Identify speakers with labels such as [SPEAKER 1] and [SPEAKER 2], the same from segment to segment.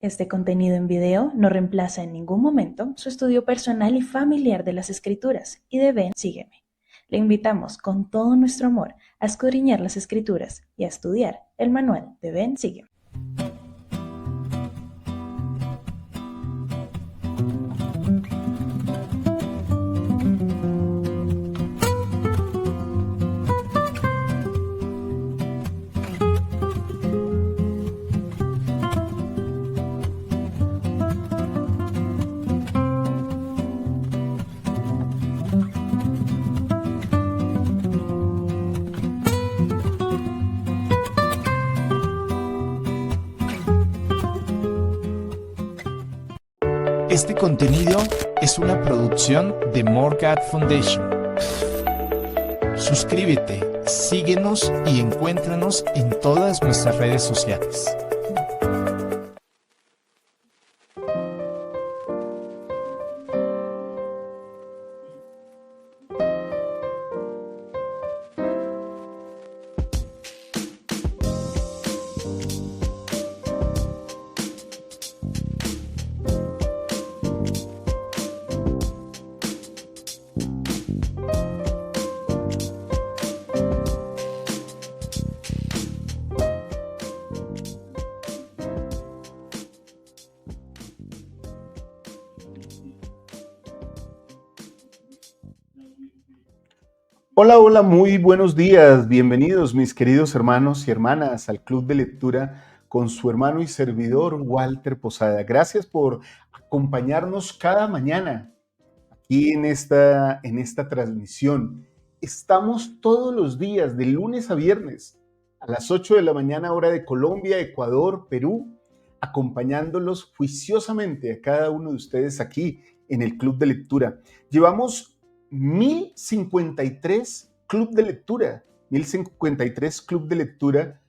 [SPEAKER 1] Este contenido en video no reemplaza en ningún momento su estudio personal y familiar de las Escrituras y de Ven, sígueme. Le invitamos con todo nuestro amor a escudriñar las Escrituras y a estudiar el manual de Ven, sígueme.
[SPEAKER 2] Este contenido es una producción de More God Foundation. Suscríbete, síguenos y encuéntranos en todas nuestras redes sociales.
[SPEAKER 3] Hola, hola, muy buenos días. Bienvenidos mis queridos hermanos y hermanas al Club de Lectura con su hermano y servidor Walter Posada. Gracias por acompañarnos cada mañana aquí en esta transmisión. Estamos todos los días, de lunes a viernes, a las 8 de la mañana, hora de Colombia, Ecuador, Perú, acompañándolos juiciosamente a cada uno de ustedes aquí en el Club de Lectura. Llevamos 1053 Club de Lectura, 1053 Club de Lectura,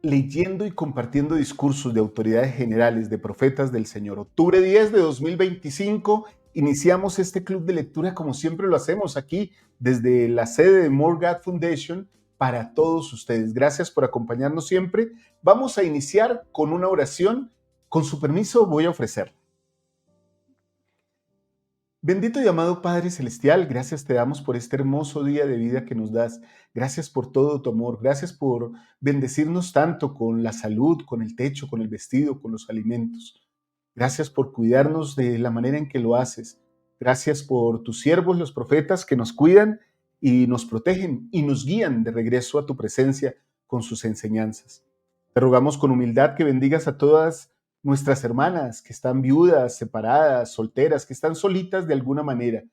[SPEAKER 3] leyendo y compartiendo discursos de autoridades generales, de profetas del Señor. Octubre 10 de 2025, iniciamos este club de lectura como siempre lo hacemos aquí desde la sede de More God Foundation para todos ustedes. Gracias por acompañarnos siempre. Vamos a iniciar con una oración. Con su permiso voy a ofrecerla. Bendito y amado Padre Celestial, gracias te damos por este hermoso día de vida que nos das. Gracias por todo tu amor. Gracias por bendecirnos tanto con la salud, con el techo, con el vestido, con los alimentos. Gracias por cuidarnos de la manera en que lo haces. Gracias por tus siervos, los profetas, que nos cuidan y nos protegen y nos guían de regreso a tu presencia con sus enseñanzas. Te rogamos con humildad que bendigas a todas nuestras hermanas que están viudas, separadas, solteras, que están solitas de alguna manera.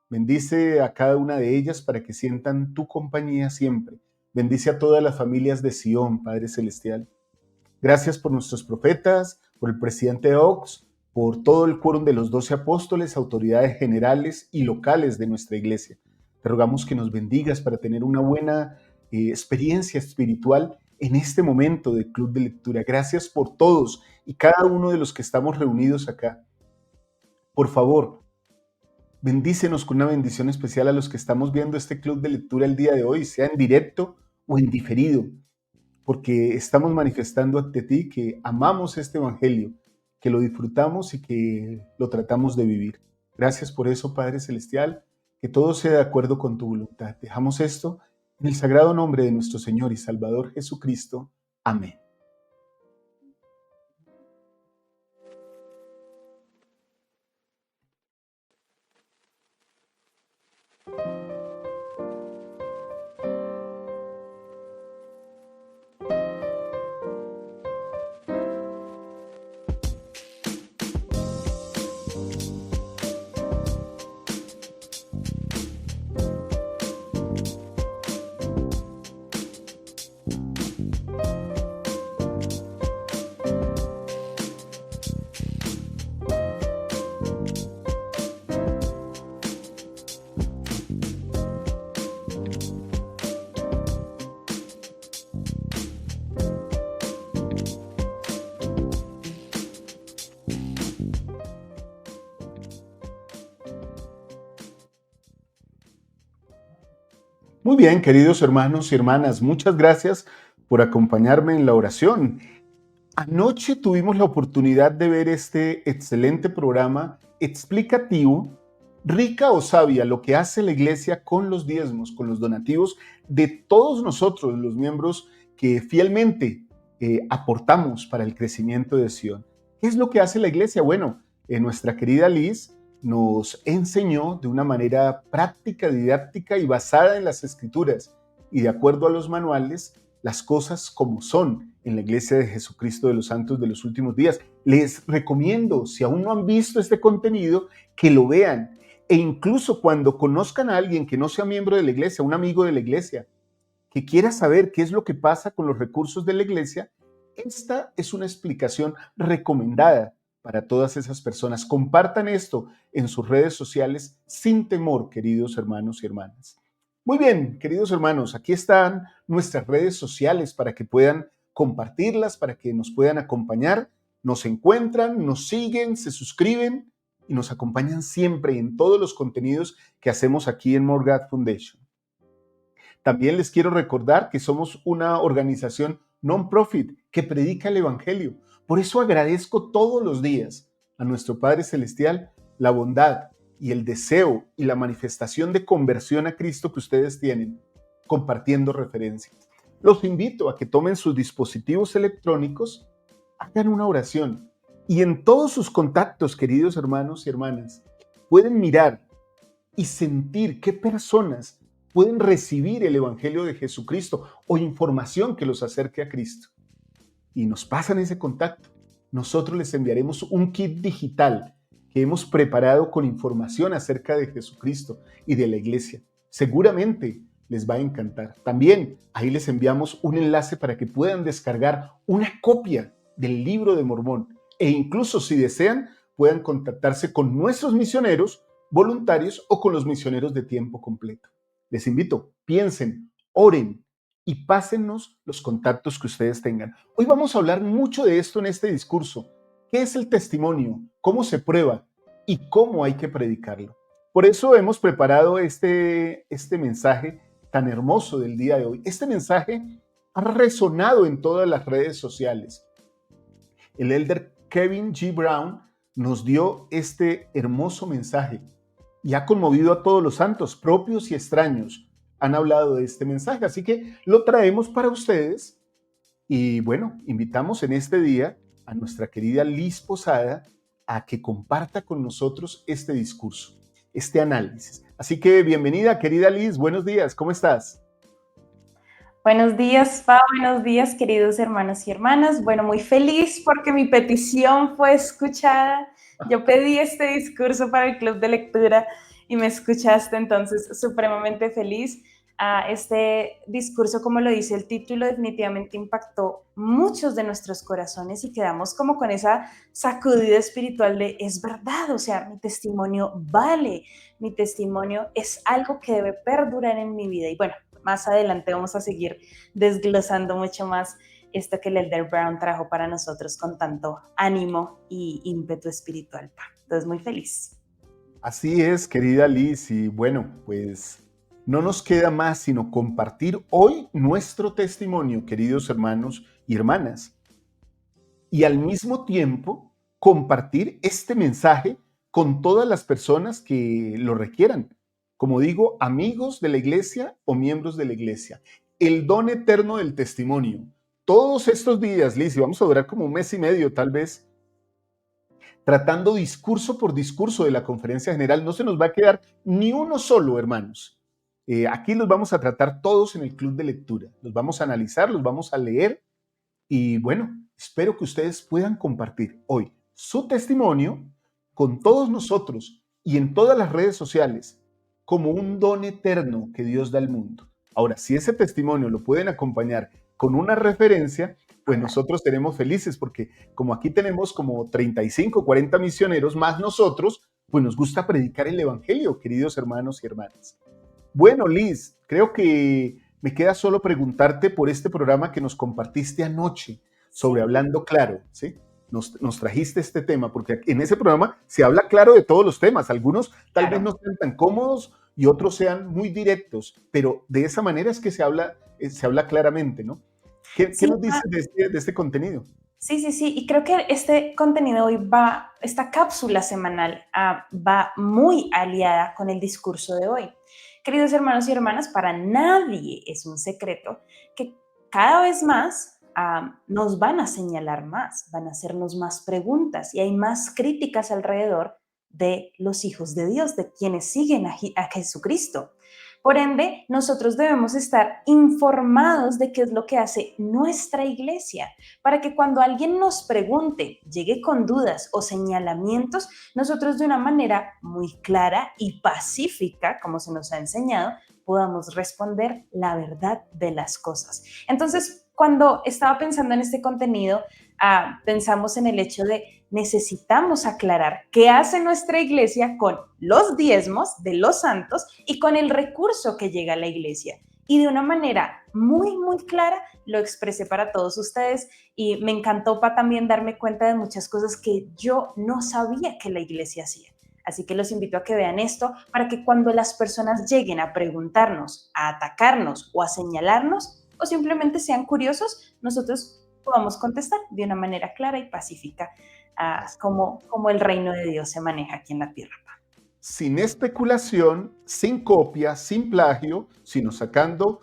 [SPEAKER 3] Bendice a cada una de ellas para que sientan tu compañía siempre. Bendice a todas las familias de Sion, Padre Celestial. Gracias por nuestros profetas, por el presidente Oaks, por todo el quórum de los 12 apóstoles, autoridades generales y locales de nuestra iglesia. Te rogamos que nos bendigas para tener una buena experiencia espiritual en este momento del Club de Lectura. Gracias por todos y cada uno de los que estamos reunidos acá. Por favor, bendícenos con una bendición especial a los que estamos viendo este Club de Lectura el día de hoy, sea en directo o en diferido, porque estamos manifestando ante ti que amamos este evangelio, que lo disfrutamos y que lo tratamos de vivir. Gracias por eso, Padre Celestial, que todo sea de acuerdo con tu voluntad. Dejamos esto en el sagrado nombre de nuestro Señor y Salvador Jesucristo. Amén. Muy bien, queridos hermanos y hermanas, muchas gracias por acompañarme en la oración. Anoche tuvimos la oportunidad de ver este excelente programa explicativo, rica o sabia, lo que hace la iglesia con los diezmos, con los donativos de todos nosotros, los miembros que fielmente aportamos para el crecimiento de Sion. ¿Qué es lo que hace la iglesia? Bueno, nuestra querida Liz nos enseñó de una manera práctica, didáctica y basada en las escrituras y de acuerdo a los manuales, las cosas como son en la Iglesia de Jesucristo de los Santos de los Últimos Días. Les recomiendo, si aún no han visto este contenido, que lo vean. E incluso cuando conozcan a alguien que no sea miembro de la iglesia, un amigo de la iglesia, que quiera saber qué es lo que pasa con los recursos de la iglesia, esta es una explicación recomendada para todas esas personas. Compartan esto en sus redes sociales sin temor, queridos hermanos y hermanas. Muy bien, queridos hermanos, aquí están nuestras redes sociales para que puedan compartirlas, para que nos puedan acompañar. Nos encuentran, nos siguen, se suscriben y nos acompañan siempre en todos los contenidos que hacemos aquí en More God Foundation. También les quiero recordar que somos una organización non-profit que predica el Evangelio. Por eso agradezco todos los días a nuestro Padre Celestial la bondad y el deseo y la manifestación de conversión a Cristo que ustedes tienen compartiendo referencias. Los invito a que tomen sus dispositivos electrónicos, hagan una oración y en todos sus contactos, queridos hermanos y hermanas, pueden mirar y sentir qué personas pueden recibir el Evangelio de Jesucristo o información que los acerque a Cristo. Y nos pasan ese contacto. Nosotros les enviaremos un kit digital que hemos preparado con información acerca de Jesucristo y de la iglesia. Seguramente les va a encantar. También ahí les enviamos un enlace para que puedan descargar una copia del Libro de Mormón e incluso si desean puedan contactarse con nuestros misioneros voluntarios o con los misioneros de tiempo completo. Les invito, piensen, oren y pásennos los contactos que ustedes tengan. Hoy vamos a hablar mucho de esto en este discurso. ¿Qué es el testimonio? ¿Cómo se prueba? ¿Y cómo hay que predicarlo? Por eso hemos preparado este mensaje tan hermoso del día de hoy. Este mensaje ha resonado en todas las redes sociales. El elder Kevin G. Brown nos dio este hermoso mensaje y ha conmovido a todos los santos, propios y extraños. Han hablado de este mensaje, así que lo traemos para ustedes. Y bueno, invitamos en este día a nuestra querida Liz Posada a que comparta con nosotros este discurso, este análisis. Así que bienvenida, querida Liz, buenos días, ¿cómo estás?
[SPEAKER 1] Buenos días, Fa, buenos días, queridos hermanos y hermanas. Bueno, muy feliz porque mi petición fue escuchada. Yo pedí este discurso para el club de lectura y me escuchaste, entonces supremamente feliz. Este discurso, como lo dice el título, definitivamente impactó muchos de nuestros corazones y quedamos como con esa sacudida espiritual de es verdad, o sea, mi testimonio vale, mi testimonio es algo que debe perdurar en mi vida. Y bueno, más adelante vamos a seguir desglosando mucho más esto que el Elder Brown trajo para nosotros con tanto ánimo y ímpetu espiritual. Entonces, muy feliz.
[SPEAKER 3] Así es, querida Liz, y bueno, pues no nos queda más sino compartir hoy nuestro testimonio, queridos hermanos y hermanas, y al mismo tiempo compartir este mensaje con todas las personas que lo requieran. Como digo, amigos de la iglesia o miembros de la iglesia. El don eterno del testimonio. Todos estos días, Liz, y vamos a durar como un mes y medio tal vez, tratando discurso por discurso de la conferencia general. No se nos va a quedar ni uno solo, hermanos. Aquí los vamos a tratar todos en el club de lectura. Los vamos a analizar, los vamos a leer y bueno, espero que ustedes puedan compartir hoy su testimonio con todos nosotros y en todas las redes sociales como un don eterno que Dios da al mundo. Ahora, si ese testimonio lo pueden acompañar con una referencia, pues nosotros seremos felices porque como aquí tenemos como 35, 40 misioneros más nosotros, pues nos gusta predicar el evangelio, queridos hermanos y hermanas. Bueno, Liz, creo que me queda solo preguntarte por este programa que nos compartiste anoche sobre Hablando Claro, ¿sí? Nos trajiste este tema, porque en ese programa se habla claro de todos los temas. Algunos tal vez no sean tan cómodos y otros sean muy directos, pero de esa manera es que se habla claramente, ¿no? ¿Qué nos dices de este contenido?
[SPEAKER 1] Sí, y creo que este contenido hoy esta cápsula semanal va muy aliada con el discurso de hoy. Queridos hermanos y hermanas, para nadie es un secreto que cada vez más nos van a señalar más, van a hacernos más preguntas y hay más críticas alrededor de los hijos de Dios, de quienes siguen a Jesucristo. Por ende, nosotros debemos estar informados de qué es lo que hace nuestra iglesia, para que cuando alguien nos pregunte, llegue con dudas o señalamientos, nosotros de una manera muy clara y pacífica, como se nos ha enseñado, podamos responder la verdad de las cosas. Entonces, cuando estaba pensando en este contenido, pensamos en el hecho de necesitamos aclarar qué hace nuestra iglesia con los diezmos de los santos y con el recurso que llega a la iglesia. Y de una manera muy clara lo expresé para todos ustedes y me encantó para también darme cuenta de muchas cosas que yo no sabía que la iglesia hacía. Así que los invito a que vean esto para que cuando las personas lleguen a preguntarnos, a atacarnos o a señalarnos o simplemente sean curiosos, nosotros podamos contestar de una manera clara y pacífica como el reino de Dios se maneja aquí en la tierra.
[SPEAKER 3] Sin especulación, sin copia, sin plagio, sino sacando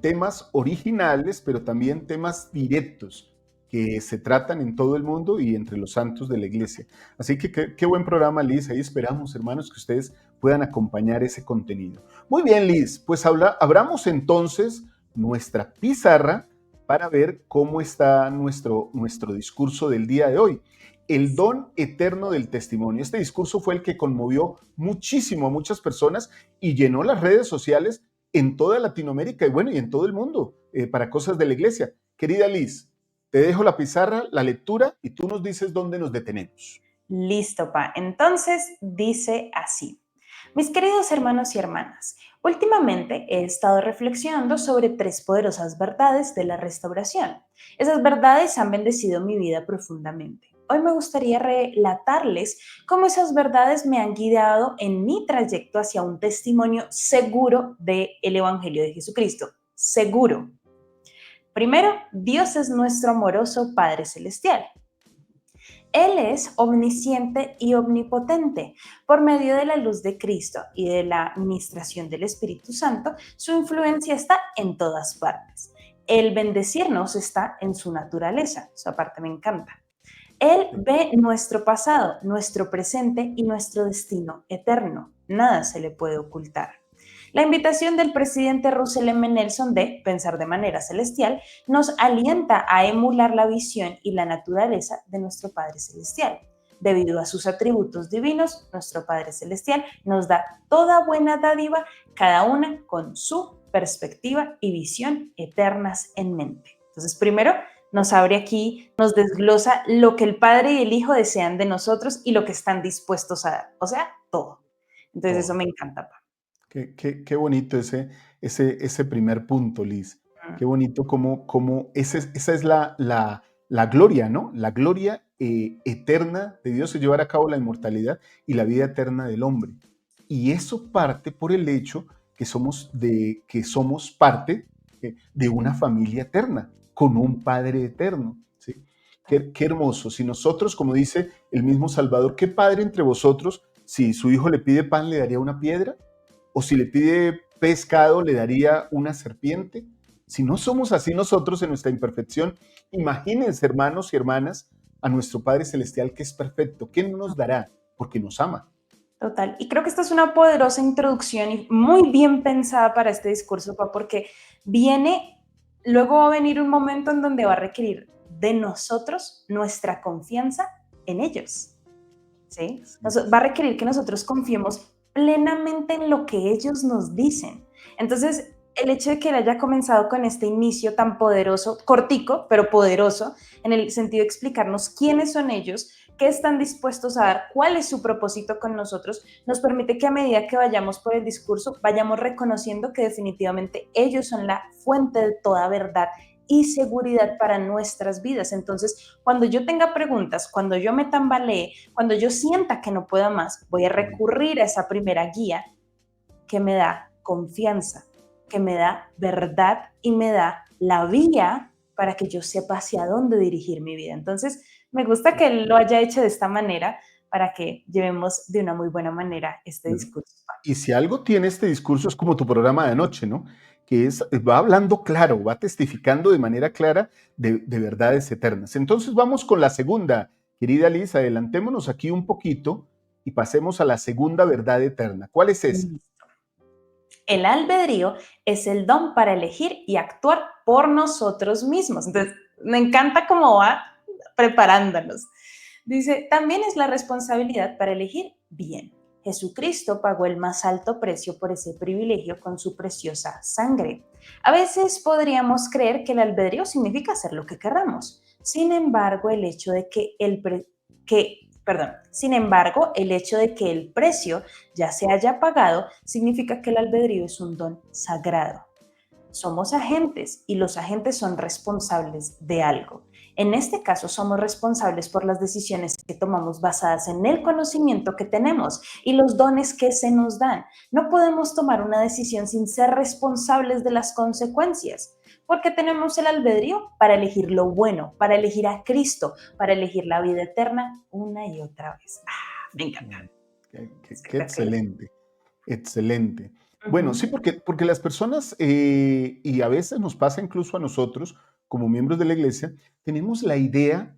[SPEAKER 3] temas originales, pero también temas directos que se tratan en todo el mundo y entre los santos de la iglesia. Así que qué buen programa, Liz. Ahí esperamos, hermanos, que ustedes puedan acompañar ese contenido. Muy bien, Liz, pues abramos entonces nuestra pizarra para ver cómo está nuestro discurso del día de hoy. El don eterno del testimonio. Este discurso fue el que conmovió muchísimo a muchas personas y llenó las redes sociales en toda Latinoamérica y bueno, y en todo el mundo para cosas de la iglesia. Querida Liz, te dejo la pizarra, la lectura y tú nos dices dónde nos detenemos.
[SPEAKER 1] Listo, pa. Entonces dice así. Mis queridos hermanos y hermanas, últimamente he estado reflexionando sobre tres poderosas verdades de la restauración. Esas verdades han bendecido mi vida profundamente. Hoy me gustaría relatarles cómo esas verdades me han guiado en mi trayecto hacia un testimonio seguro del Evangelio de Jesucristo. Seguro. Primero, Dios es nuestro amoroso Padre Celestial. Él es omnisciente y omnipotente. Por medio de la luz de Cristo y de la administración del Espíritu Santo, su influencia está en todas partes. El bendecirnos está en su naturaleza. Esa parte me encanta. Él ve nuestro pasado, nuestro presente y nuestro destino eterno. Nada se le puede ocultar. La invitación del presidente Russell M. Nelson de Pensar de manera celestial nos alienta a emular la visión y la naturaleza de nuestro Padre Celestial. Debido a sus atributos divinos, nuestro Padre Celestial nos da toda buena dádiva, cada una con su perspectiva y visión eternas en mente. Entonces, primero, nos abre aquí, nos desglosa lo que el Padre y el Hijo desean de nosotros y lo que están dispuestos a dar. O sea, todo. Entonces, eso me encanta, Pa.
[SPEAKER 3] Qué bonito ese primer punto, Liz. Qué bonito como esa es la gloria, ¿no? La gloria eterna de Dios es llevar a cabo la inmortalidad y la vida eterna del hombre. Y eso parte por el hecho que somos parte de una familia eterna, con un Padre eterno. ¿Sí? Qué hermoso. Si nosotros, como dice el mismo Salvador, ¿qué padre entre vosotros, si su hijo le pide pan, le daría una piedra? ¿O si le pide pescado, le daría una serpiente? Si no somos así nosotros en nuestra imperfección, imagínense, hermanos y hermanas, a nuestro Padre Celestial que es perfecto. ¿Qué nos dará? Porque nos ama.
[SPEAKER 1] Total. Y creo que esta es una poderosa introducción y muy bien pensada para este discurso, Pa, porque luego va a venir un momento en donde va a requerir de nosotros nuestra confianza en ellos. ¿Sí? Va a requerir que nosotros confiemos plenamente en lo que ellos nos dicen. Entonces, el hecho de que él haya comenzado con este inicio tan poderoso, cortico, pero poderoso, en el sentido de explicarnos quiénes son ellos, qué están dispuestos a dar, cuál es su propósito con nosotros, nos permite que a medida que vayamos por el discurso, vayamos reconociendo que definitivamente ellos son la fuente de toda verdad y seguridad para nuestras vidas. Entonces, cuando yo tenga preguntas, cuando yo me tambalee, cuando yo sienta que no pueda más, voy a recurrir a esa primera guía que me da confianza, que me da verdad y me da la vía para que yo sepa hacia dónde dirigir mi vida. Entonces, me gusta que él lo haya hecho de esta manera para que llevemos de una muy buena manera este
[SPEAKER 3] Bueno,
[SPEAKER 1] discurso.
[SPEAKER 3] y si algo tiene este discurso es como tu programa de anoche, ¿no? Que es, va hablando claro, va testificando de manera clara de verdades eternas. Entonces vamos con la segunda, querida Liz, adelantémonos aquí un poquito y pasemos a la segunda verdad eterna. ¿Cuál es esa?
[SPEAKER 1] El albedrío es el don para elegir y actuar por nosotros mismos. Entonces, me encanta cómo va preparándonos. Dice, también es la responsabilidad para elegir bien. Jesucristo pagó el más alto precio por ese privilegio con su preciosa sangre. A veces podríamos creer que el albedrío significa hacer lo que querramos. Sin embargo, el hecho de que el hecho de que el precio ya se haya pagado significa que el albedrío es un don sagrado. Somos agentes y los agentes son responsables de algo. En este caso, somos responsables por las decisiones que tomamos basadas en el conocimiento que tenemos y los dones que se nos dan. No podemos tomar una decisión sin ser responsables de las consecuencias, porque tenemos el albedrío para elegir lo bueno, para elegir a Cristo, para elegir la vida eterna una y otra vez. Me encanta.
[SPEAKER 3] Qué excelente, excelente. Bueno, sí,
[SPEAKER 1] Ujú.
[SPEAKER 3] porque las personas, y a veces nos pasa incluso a nosotros, como miembros de la iglesia, tenemos la idea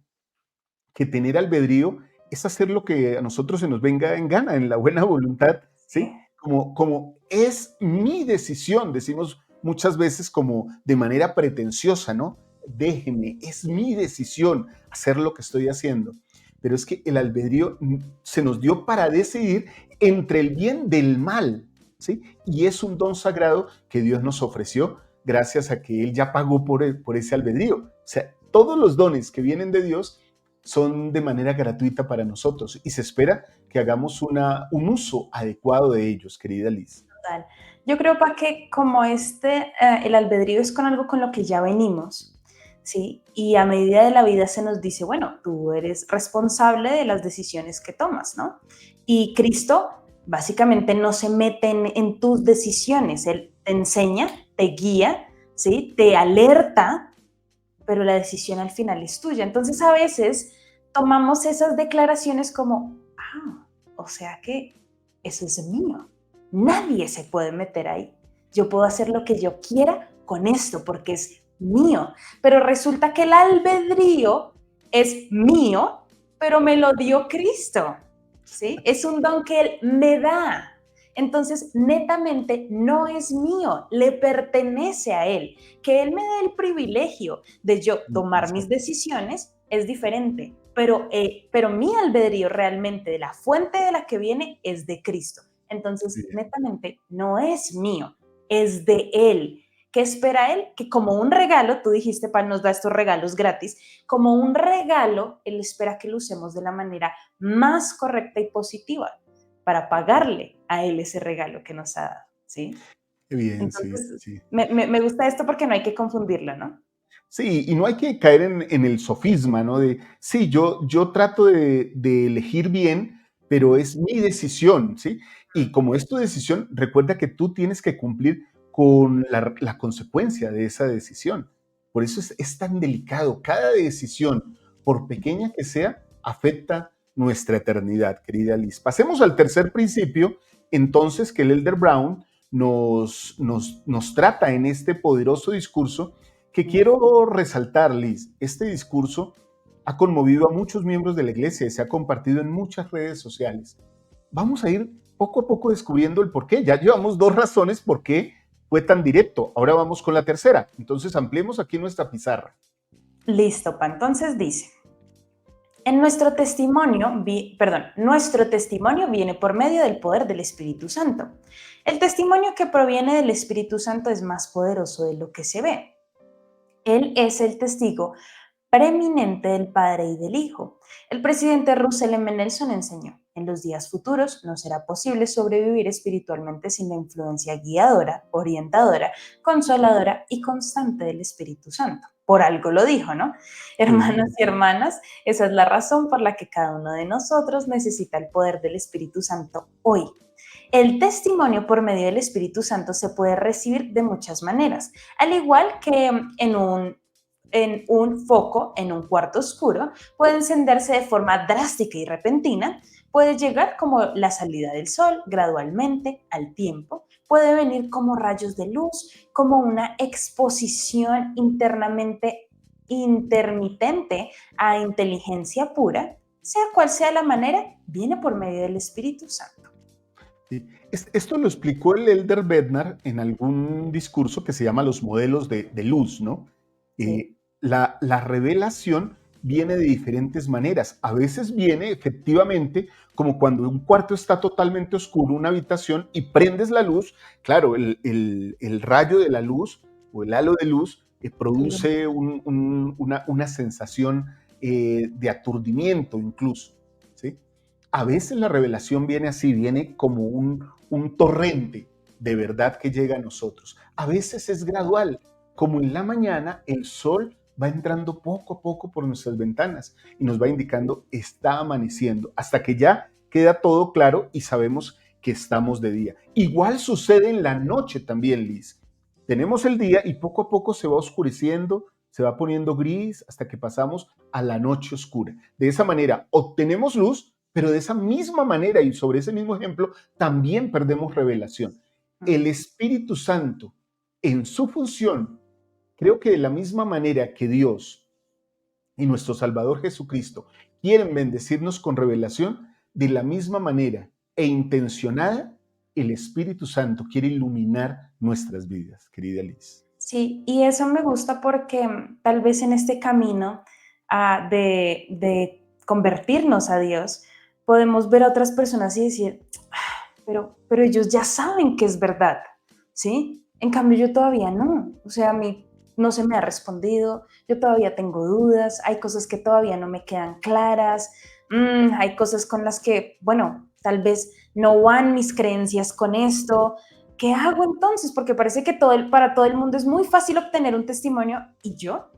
[SPEAKER 3] que tener albedrío es hacer lo que a nosotros se nos venga en gana, en la buena voluntad,
[SPEAKER 1] Sí.
[SPEAKER 3] ¿sí? Como es mi decisión, decimos muchas veces como de manera pretenciosa, ¿no? Déjeme, es mi decisión hacer lo que estoy haciendo. Pero es que el albedrío se nos dio para decidir entre el bien del mal, ¿sí? Y es un don sagrado que Dios nos ofreció gracias a que Él ya pagó por ese albedrío. O sea, todos los dones que vienen de Dios son de manera gratuita para nosotros y se espera que hagamos un uso adecuado de ellos, querida Liz.
[SPEAKER 1] Total. Yo creo que como el albedrío es con algo con lo que ya venimos, ¿sí? Y a medida de la vida se nos dice, bueno, tú eres responsable de las decisiones que tomas, ¿no? Y Cristo básicamente no se mete en tus decisiones, Él te enseña, te guía, ¿sí? Te alerta, pero la decisión al final es tuya. Entonces a veces tomamos esas declaraciones como, o sea que eso es mío. Nadie se puede meter ahí. Yo puedo hacer lo que yo quiera con esto porque es mío. Pero resulta que el albedrío es mío, pero me lo dio Cristo. ¿Sí? Es un don que Él me da. Entonces, netamente no es mío, le pertenece a Él. Que Él me dé el privilegio de yo tomar mis decisiones es diferente, pero mi albedrío realmente de la fuente de la que viene es de Cristo. Entonces, netamente no es mío, es de Él. ¿Qué espera Él? Que como un regalo, tú dijiste, Pan nos da estos regalos gratis, como un regalo, Él espera que lo usemos de la manera más correcta y positiva para pagarle a Él ese regalo que nos ha dado, ¿sí?
[SPEAKER 3] Qué bien, sí,
[SPEAKER 1] Entonces,
[SPEAKER 3] sí.
[SPEAKER 1] me gusta esto porque no hay que confundirlo, ¿no?
[SPEAKER 3] Sí, y no hay que caer en el sofisma, ¿no? De, sí, yo trato de elegir bien, pero es mi decisión, ¿sí? Y como es tu decisión, recuerda que tú tienes que cumplir con la consecuencia de esa decisión. Por eso es tan delicado. Cada decisión, por pequeña que sea, afecta nuestra eternidad, querida Liz. Pasemos al tercer principio, entonces, que el Elder Brown nos trata en este poderoso discurso que quiero resaltar, Liz. Este discurso ha conmovido a muchos miembros de la iglesia y se ha compartido en muchas redes sociales. Vamos a ir poco a poco descubriendo el por qué. Ya llevamos dos razones por qué fue tan directo. Ahora vamos con la tercera. Entonces ampliemos aquí nuestra pizarra.
[SPEAKER 1] Listo, Pa. Entonces dice, nuestro testimonio viene por medio del poder del Espíritu Santo. El testimonio que proviene del Espíritu Santo es más poderoso de lo que se ve. Él es el testigo preeminente del Padre y del Hijo. El presidente Russell M. Nelson enseñó, en los días futuros no será posible sobrevivir espiritualmente sin la influencia guiadora, orientadora, consoladora y constante del Espíritu Santo. Por algo lo dijo, ¿no?
[SPEAKER 3] Sí.
[SPEAKER 1] Hermanos y hermanas, esa es la razón por la que cada uno de nosotros necesita el poder del Espíritu Santo hoy. El testimonio por medio del Espíritu Santo se puede recibir de muchas maneras, al igual que en un en un foco en un cuarto oscuro, puede encenderse de forma drástica y repentina, puede llegar como la salida del sol gradualmente al tiempo, puede venir como rayos de luz, como una exposición internamente intermitente a inteligencia pura, sea cual sea la manera, viene por medio del Espíritu Santo.
[SPEAKER 3] Sí. Esto lo explicó el Elder Bednar en algún discurso que se llama Los modelos de luz, ¿no?
[SPEAKER 1] ¿Sí?
[SPEAKER 3] La revelación viene de diferentes maneras. A veces viene efectivamente como cuando un cuarto está totalmente oscuro, una habitación, y prendes la luz. Claro, el rayo de la luz o el halo de luz produce una sensación de aturdimiento incluso, ¿sí? A veces la revelación viene así, viene como un torrente de verdad que llega a nosotros. A veces es gradual, como en la mañana el sol va entrando poco a poco por nuestras ventanas y nos va indicando está amaneciendo, hasta que ya queda todo claro y sabemos que estamos de día. Igual sucede en la noche también, Liz. Tenemos el día y poco a poco se va oscureciendo, se va poniendo gris hasta que pasamos a la noche oscura. De esa manera obtenemos luz, pero de esa misma manera y sobre ese mismo ejemplo también perdemos revelación. El Espíritu Santo, en su función, creo que de la misma manera que Dios y nuestro Salvador Jesucristo quieren bendecirnos con revelación, de la misma manera e intencionada, el Espíritu Santo quiere iluminar nuestras vidas, querida Liz.
[SPEAKER 1] Sí, y eso me gusta porque tal vez en este camino de convertirnos a Dios, podemos ver a otras personas y decir, pero ellos ya saben que es verdad, ¿sí? En cambio, yo todavía no. O sea, a mí no se me ha respondido, yo todavía tengo dudas, hay cosas que todavía no me quedan claras, hay cosas con las que, bueno, tal vez no van mis creencias con esto. ¿Qué hago entonces? Porque parece que para todo el mundo es muy fácil obtener un testimonio y yo.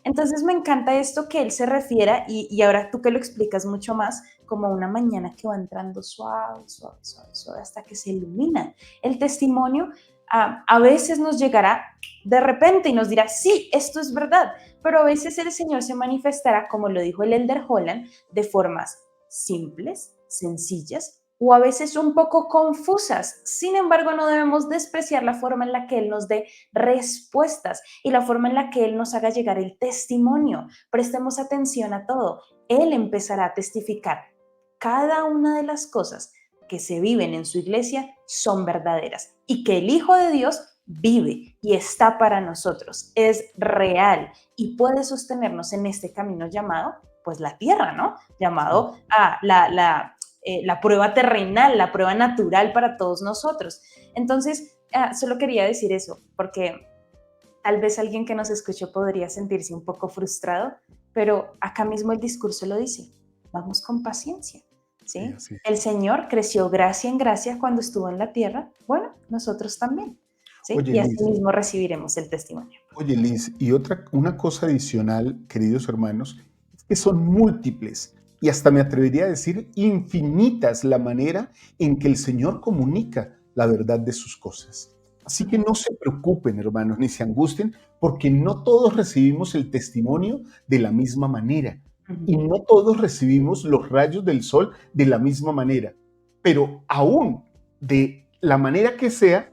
[SPEAKER 1] Entonces me encanta esto que él se refiera y ahora tú que lo explicas mucho más, como una mañana que va entrando suave, suave, suave, suave, hasta que se ilumina. El testimonio a veces nos llegará de repente y nos dirá, sí, esto es verdad, pero a veces el Señor se manifestará, como lo dijo el Elder Holland, de formas simples, sencillas o a veces un poco confusas. Sin embargo, no debemos despreciar la forma en la que Él nos dé respuestas y la forma en la que Él nos haga llegar el testimonio. Prestemos atención a todo. Él empezará a testificar. Cada una de las cosas que se viven en su iglesia son verdaderas y que el Hijo de Dios vive y está para nosotros, es real y puede sostenernos en este camino llamado, pues la tierra, ¿no?
[SPEAKER 3] Sí.
[SPEAKER 1] Llamado a la prueba terrenal, la prueba natural para todos nosotros. Entonces, solo quería decir eso, porque tal vez alguien que nos escuchó podría sentirse un poco frustrado, pero acá mismo el discurso lo dice, vamos con paciencia,
[SPEAKER 3] Sí,
[SPEAKER 1] ¿sí?
[SPEAKER 3] así
[SPEAKER 1] El
[SPEAKER 3] es.
[SPEAKER 1] Señor creció gracia en gracia cuando estuvo en la tierra, bueno, nosotros también, ¿sí?
[SPEAKER 3] Oye,
[SPEAKER 1] Y así
[SPEAKER 3] Liz,
[SPEAKER 1] mismo recibiremos el testimonio.
[SPEAKER 3] y una cosa adicional, queridos hermanos, es que son múltiples y hasta me atrevería a decir infinitas la manera en que el Señor comunica la verdad de sus cosas. Así que no se preocupen, hermanos, ni se angustien, porque no todos recibimos el testimonio de la misma manera y no todos recibimos los rayos del sol de la misma manera, pero aún de la manera que sea,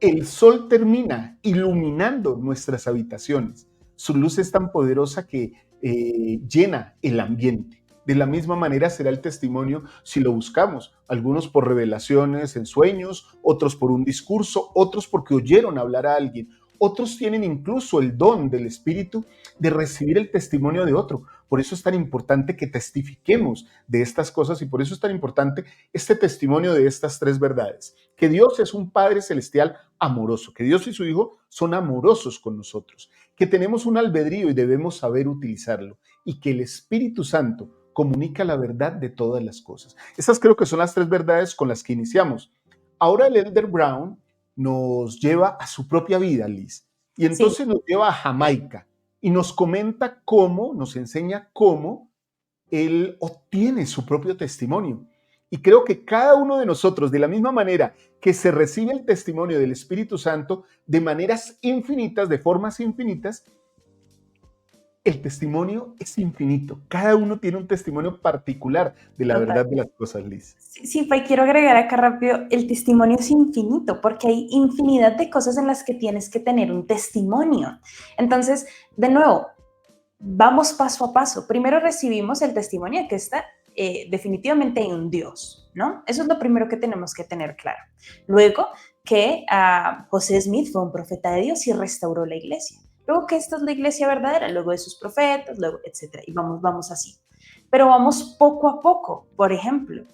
[SPEAKER 3] el sol termina iluminando nuestras habitaciones. Su luz es tan poderosa que llena el ambiente. De la misma manera será el testimonio si lo buscamos. Algunos por revelaciones en sueños, otros por un discurso, otros porque oyeron hablar a alguien. Otros tienen incluso el don del Espíritu de recibir el testimonio de otro. Por eso es tan importante que testifiquemos de estas cosas y por eso es tan importante este testimonio de estas tres verdades. Que Dios es un Padre celestial amoroso, que Dios y su Hijo son amorosos con nosotros, que tenemos un albedrío y debemos saber utilizarlo, y que el Espíritu Santo comunica la verdad de todas las cosas. Esas creo que son las tres verdades con las que iniciamos. Ahora el Elder Brown nos lleva a su propia vida, Liz, y
[SPEAKER 1] Sí,
[SPEAKER 3] entonces nos lleva a Jamaica y nos comenta cómo, nos enseña cómo él obtiene su propio testimonio. Y creo que cada uno de nosotros, de la misma manera que se recibe el testimonio del Espíritu Santo, de maneras infinitas, de formas infinitas, el testimonio es infinito. Cada uno tiene un testimonio particular de la
[SPEAKER 4] Total.
[SPEAKER 3] verdad de las cosas, Liz.
[SPEAKER 4] Sí, sí, Fay, quiero agregar acá rápido, el testimonio es infinito porque hay infinidad de cosas en las que tienes que tener un testimonio. Entonces, de nuevo, vamos paso a paso. Primero recibimos el testimonio que está definitivamente en un Dios, ¿no? Eso es lo primero que tenemos que tener claro. Luego, que José Smith fue un profeta de Dios y restauró la iglesia. Luego que esta es la iglesia verdadera, luego de sus profetas, luego, etcétera. Y vamos así. Pero vamos poco a poco. Por ejemplo,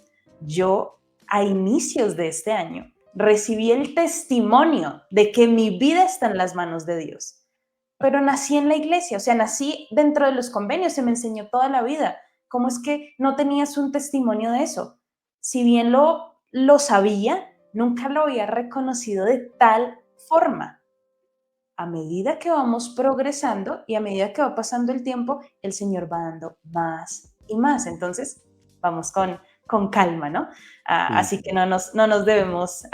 [SPEAKER 4] yo a inicios de este año recibí el testimonio de que mi vida está en las manos de Dios. Pero nací en la iglesia, o sea, nací dentro de los convenios, se me enseñó toda la vida. ¿Cómo es que no tenías un testimonio de eso? Si bien lo sabía, nunca lo había reconocido de tal forma. A medida que vamos progresando y a medida que va pasando el tiempo, el Señor va dando más y más. Entonces, vamos con calma, ¿no?
[SPEAKER 3] Sí.
[SPEAKER 4] Así que no nos debemos,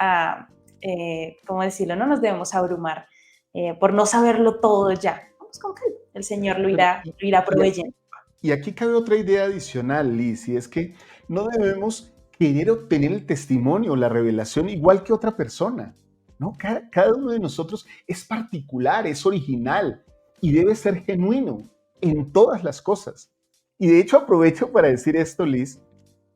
[SPEAKER 4] ¿cómo decirlo? No nos debemos abrumar por no saberlo todo ya. Vamos con calma. El Señor lo
[SPEAKER 3] Pero,
[SPEAKER 4] irá proveyendo.
[SPEAKER 3] y aquí cabe otra idea adicional, Liz, y es que no debemos querer obtener el testimonio, la revelación igual que otra persona, ¿no? Cada uno de nosotros es particular, es original y debe ser genuino en todas las cosas. Y de hecho aprovecho para decir esto, Liz,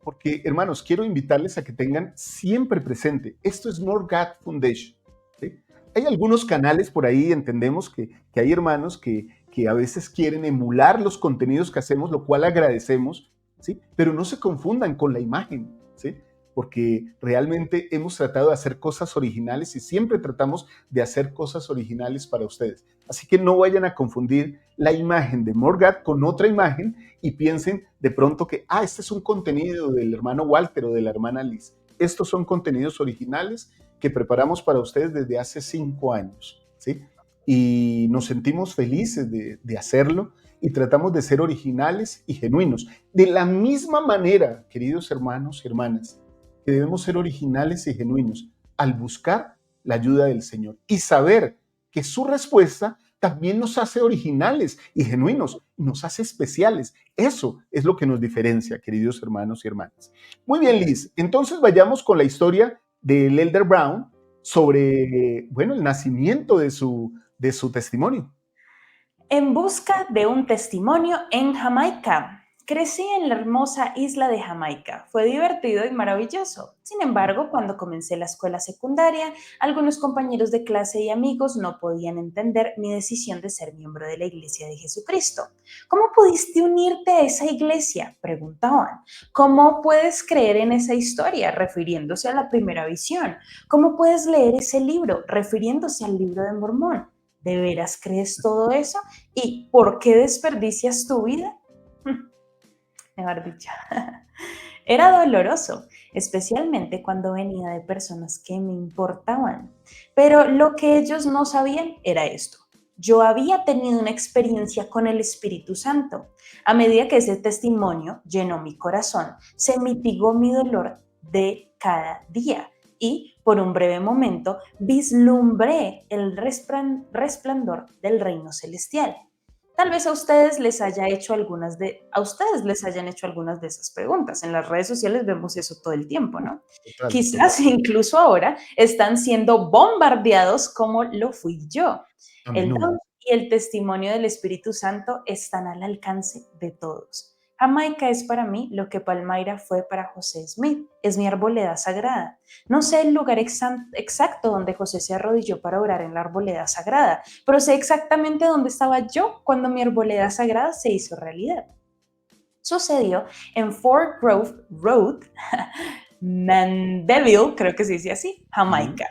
[SPEAKER 3] porque hermanos, quiero invitarles a que tengan siempre presente, esto es More God Foundation, ¿sí? Hay algunos canales por ahí, entendemos que hay hermanos que a veces quieren emular los contenidos que hacemos, lo cual agradecemos, ¿sí? Pero no se confundan con la imagen, ¿sí? Porque realmente hemos tratado de hacer cosas originales y siempre tratamos de hacer cosas originales para ustedes. Así que no vayan a confundir la imagen de Morgat con otra imagen y piensen de pronto que, este es un contenido del hermano Walter o de la hermana Liz. Estos son contenidos originales que preparamos para ustedes desde hace 5 años, ¿sí? Y nos sentimos felices de hacerlo y tratamos de ser originales y genuinos. De la misma manera, queridos hermanos y hermanas, que debemos ser originales y genuinos al buscar la ayuda del Señor y saber que su respuesta también nos hace originales y genuinos, nos hace especiales. Eso es lo que nos diferencia, queridos hermanos y hermanas. Muy bien, Liz. Entonces vayamos con la historia del Elder Brown sobre, bueno, el nacimiento de su testimonio.
[SPEAKER 4] En busca de un testimonio en Jamaica. Crecí en la hermosa isla de Jamaica. Fue divertido y maravilloso. Sin embargo, cuando comencé la escuela secundaria, algunos compañeros de clase y amigos no podían entender mi decisión de ser miembro de la Iglesia de Jesucristo. ¿Cómo pudiste unirte a esa iglesia?, preguntaban. ¿Cómo puedes creer en esa historia?, refiriéndose a la primera visión. ¿Cómo puedes leer ese libro?, refiriéndose al libro de Mormón. ¿De veras crees todo eso? ¿Y por qué desperdicias tu vida? Mejor dicho. Era doloroso, especialmente cuando venía de personas que me importaban. Pero lo que ellos no sabían era esto. Yo había tenido una experiencia con el Espíritu Santo. A medida que ese testimonio llenó mi corazón, se mitigó mi dolor de cada día. Y por un breve momento vislumbré el resplandor del reino celestial. Tal vez a ustedes les hayan hecho algunas de esas preguntas. En las redes sociales vemos eso todo el tiempo, ¿no?
[SPEAKER 3] Total,
[SPEAKER 4] Quizás incluso ahora están siendo bombardeados como lo fui yo.
[SPEAKER 3] a
[SPEAKER 4] El
[SPEAKER 3] menudo.
[SPEAKER 4] don y el testimonio del Espíritu Santo están al alcance de todos. Jamaica es para mí lo que Palmyra fue para José Smith. Es mi arboleda sagrada. No sé el lugar exacto donde José se arrodilló para orar en la arboleda sagrada, pero sé exactamente dónde estaba yo cuando mi arboleda sagrada se hizo realidad. Sucedió en Fort Grove Road, Mandeville, creo que se dice así, Jamaica,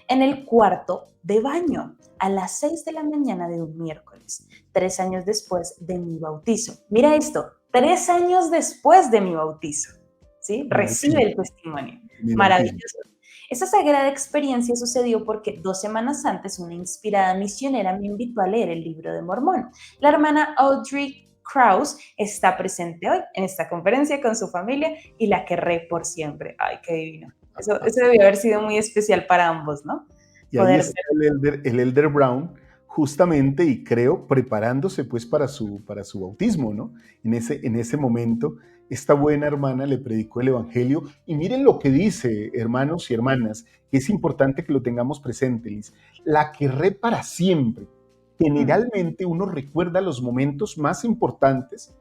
[SPEAKER 4] en el cuarto de baño, a las 6 de la mañana de un miércoles, 3 años después de mi bautizo. Mira esto, 3 años después de mi bautizo, ¿sí? Recibe el testimonio. Maravilloso. Esta sagrada experiencia sucedió porque 2 semanas antes una inspirada misionera me invitó a leer el libro de Mormón. La hermana Audrey Krause está presente hoy en esta conferencia con su familia y la querré por siempre. ¡Ay, qué divino! Eso debió haber sido muy especial para ambos, ¿no?
[SPEAKER 3] Y ahí está el Elder Brown justamente, y creo, preparándose pues para su bautismo, ¿no? En ese momento, esta buena hermana le predicó el Evangelio, y miren lo que dice, hermanos y hermanas, que es importante que lo tengamos presente, Liz. La querré para siempre. Generalmente uno recuerda los momentos más importantes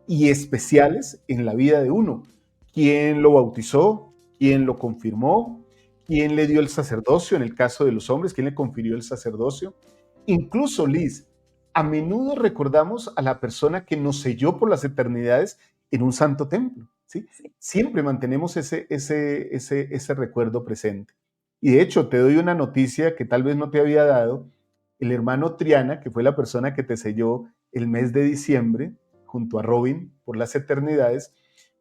[SPEAKER 3] y especiales en la vida de uno. ¿Quién lo bautizó? ¿Quién lo confirmó? ¿Quién le dio el sacerdocio? En el caso de los hombres, ¿quién le confirió el sacerdocio? Incluso, Liz, a menudo recordamos a la persona que nos selló por las eternidades en un santo templo, ¿sí? Siempre mantenemos ese recuerdo presente. Y de hecho, te doy una noticia que tal vez no te había dado. El hermano Triana, que fue la persona que te selló el mes de diciembre, junto a Robin, por las eternidades,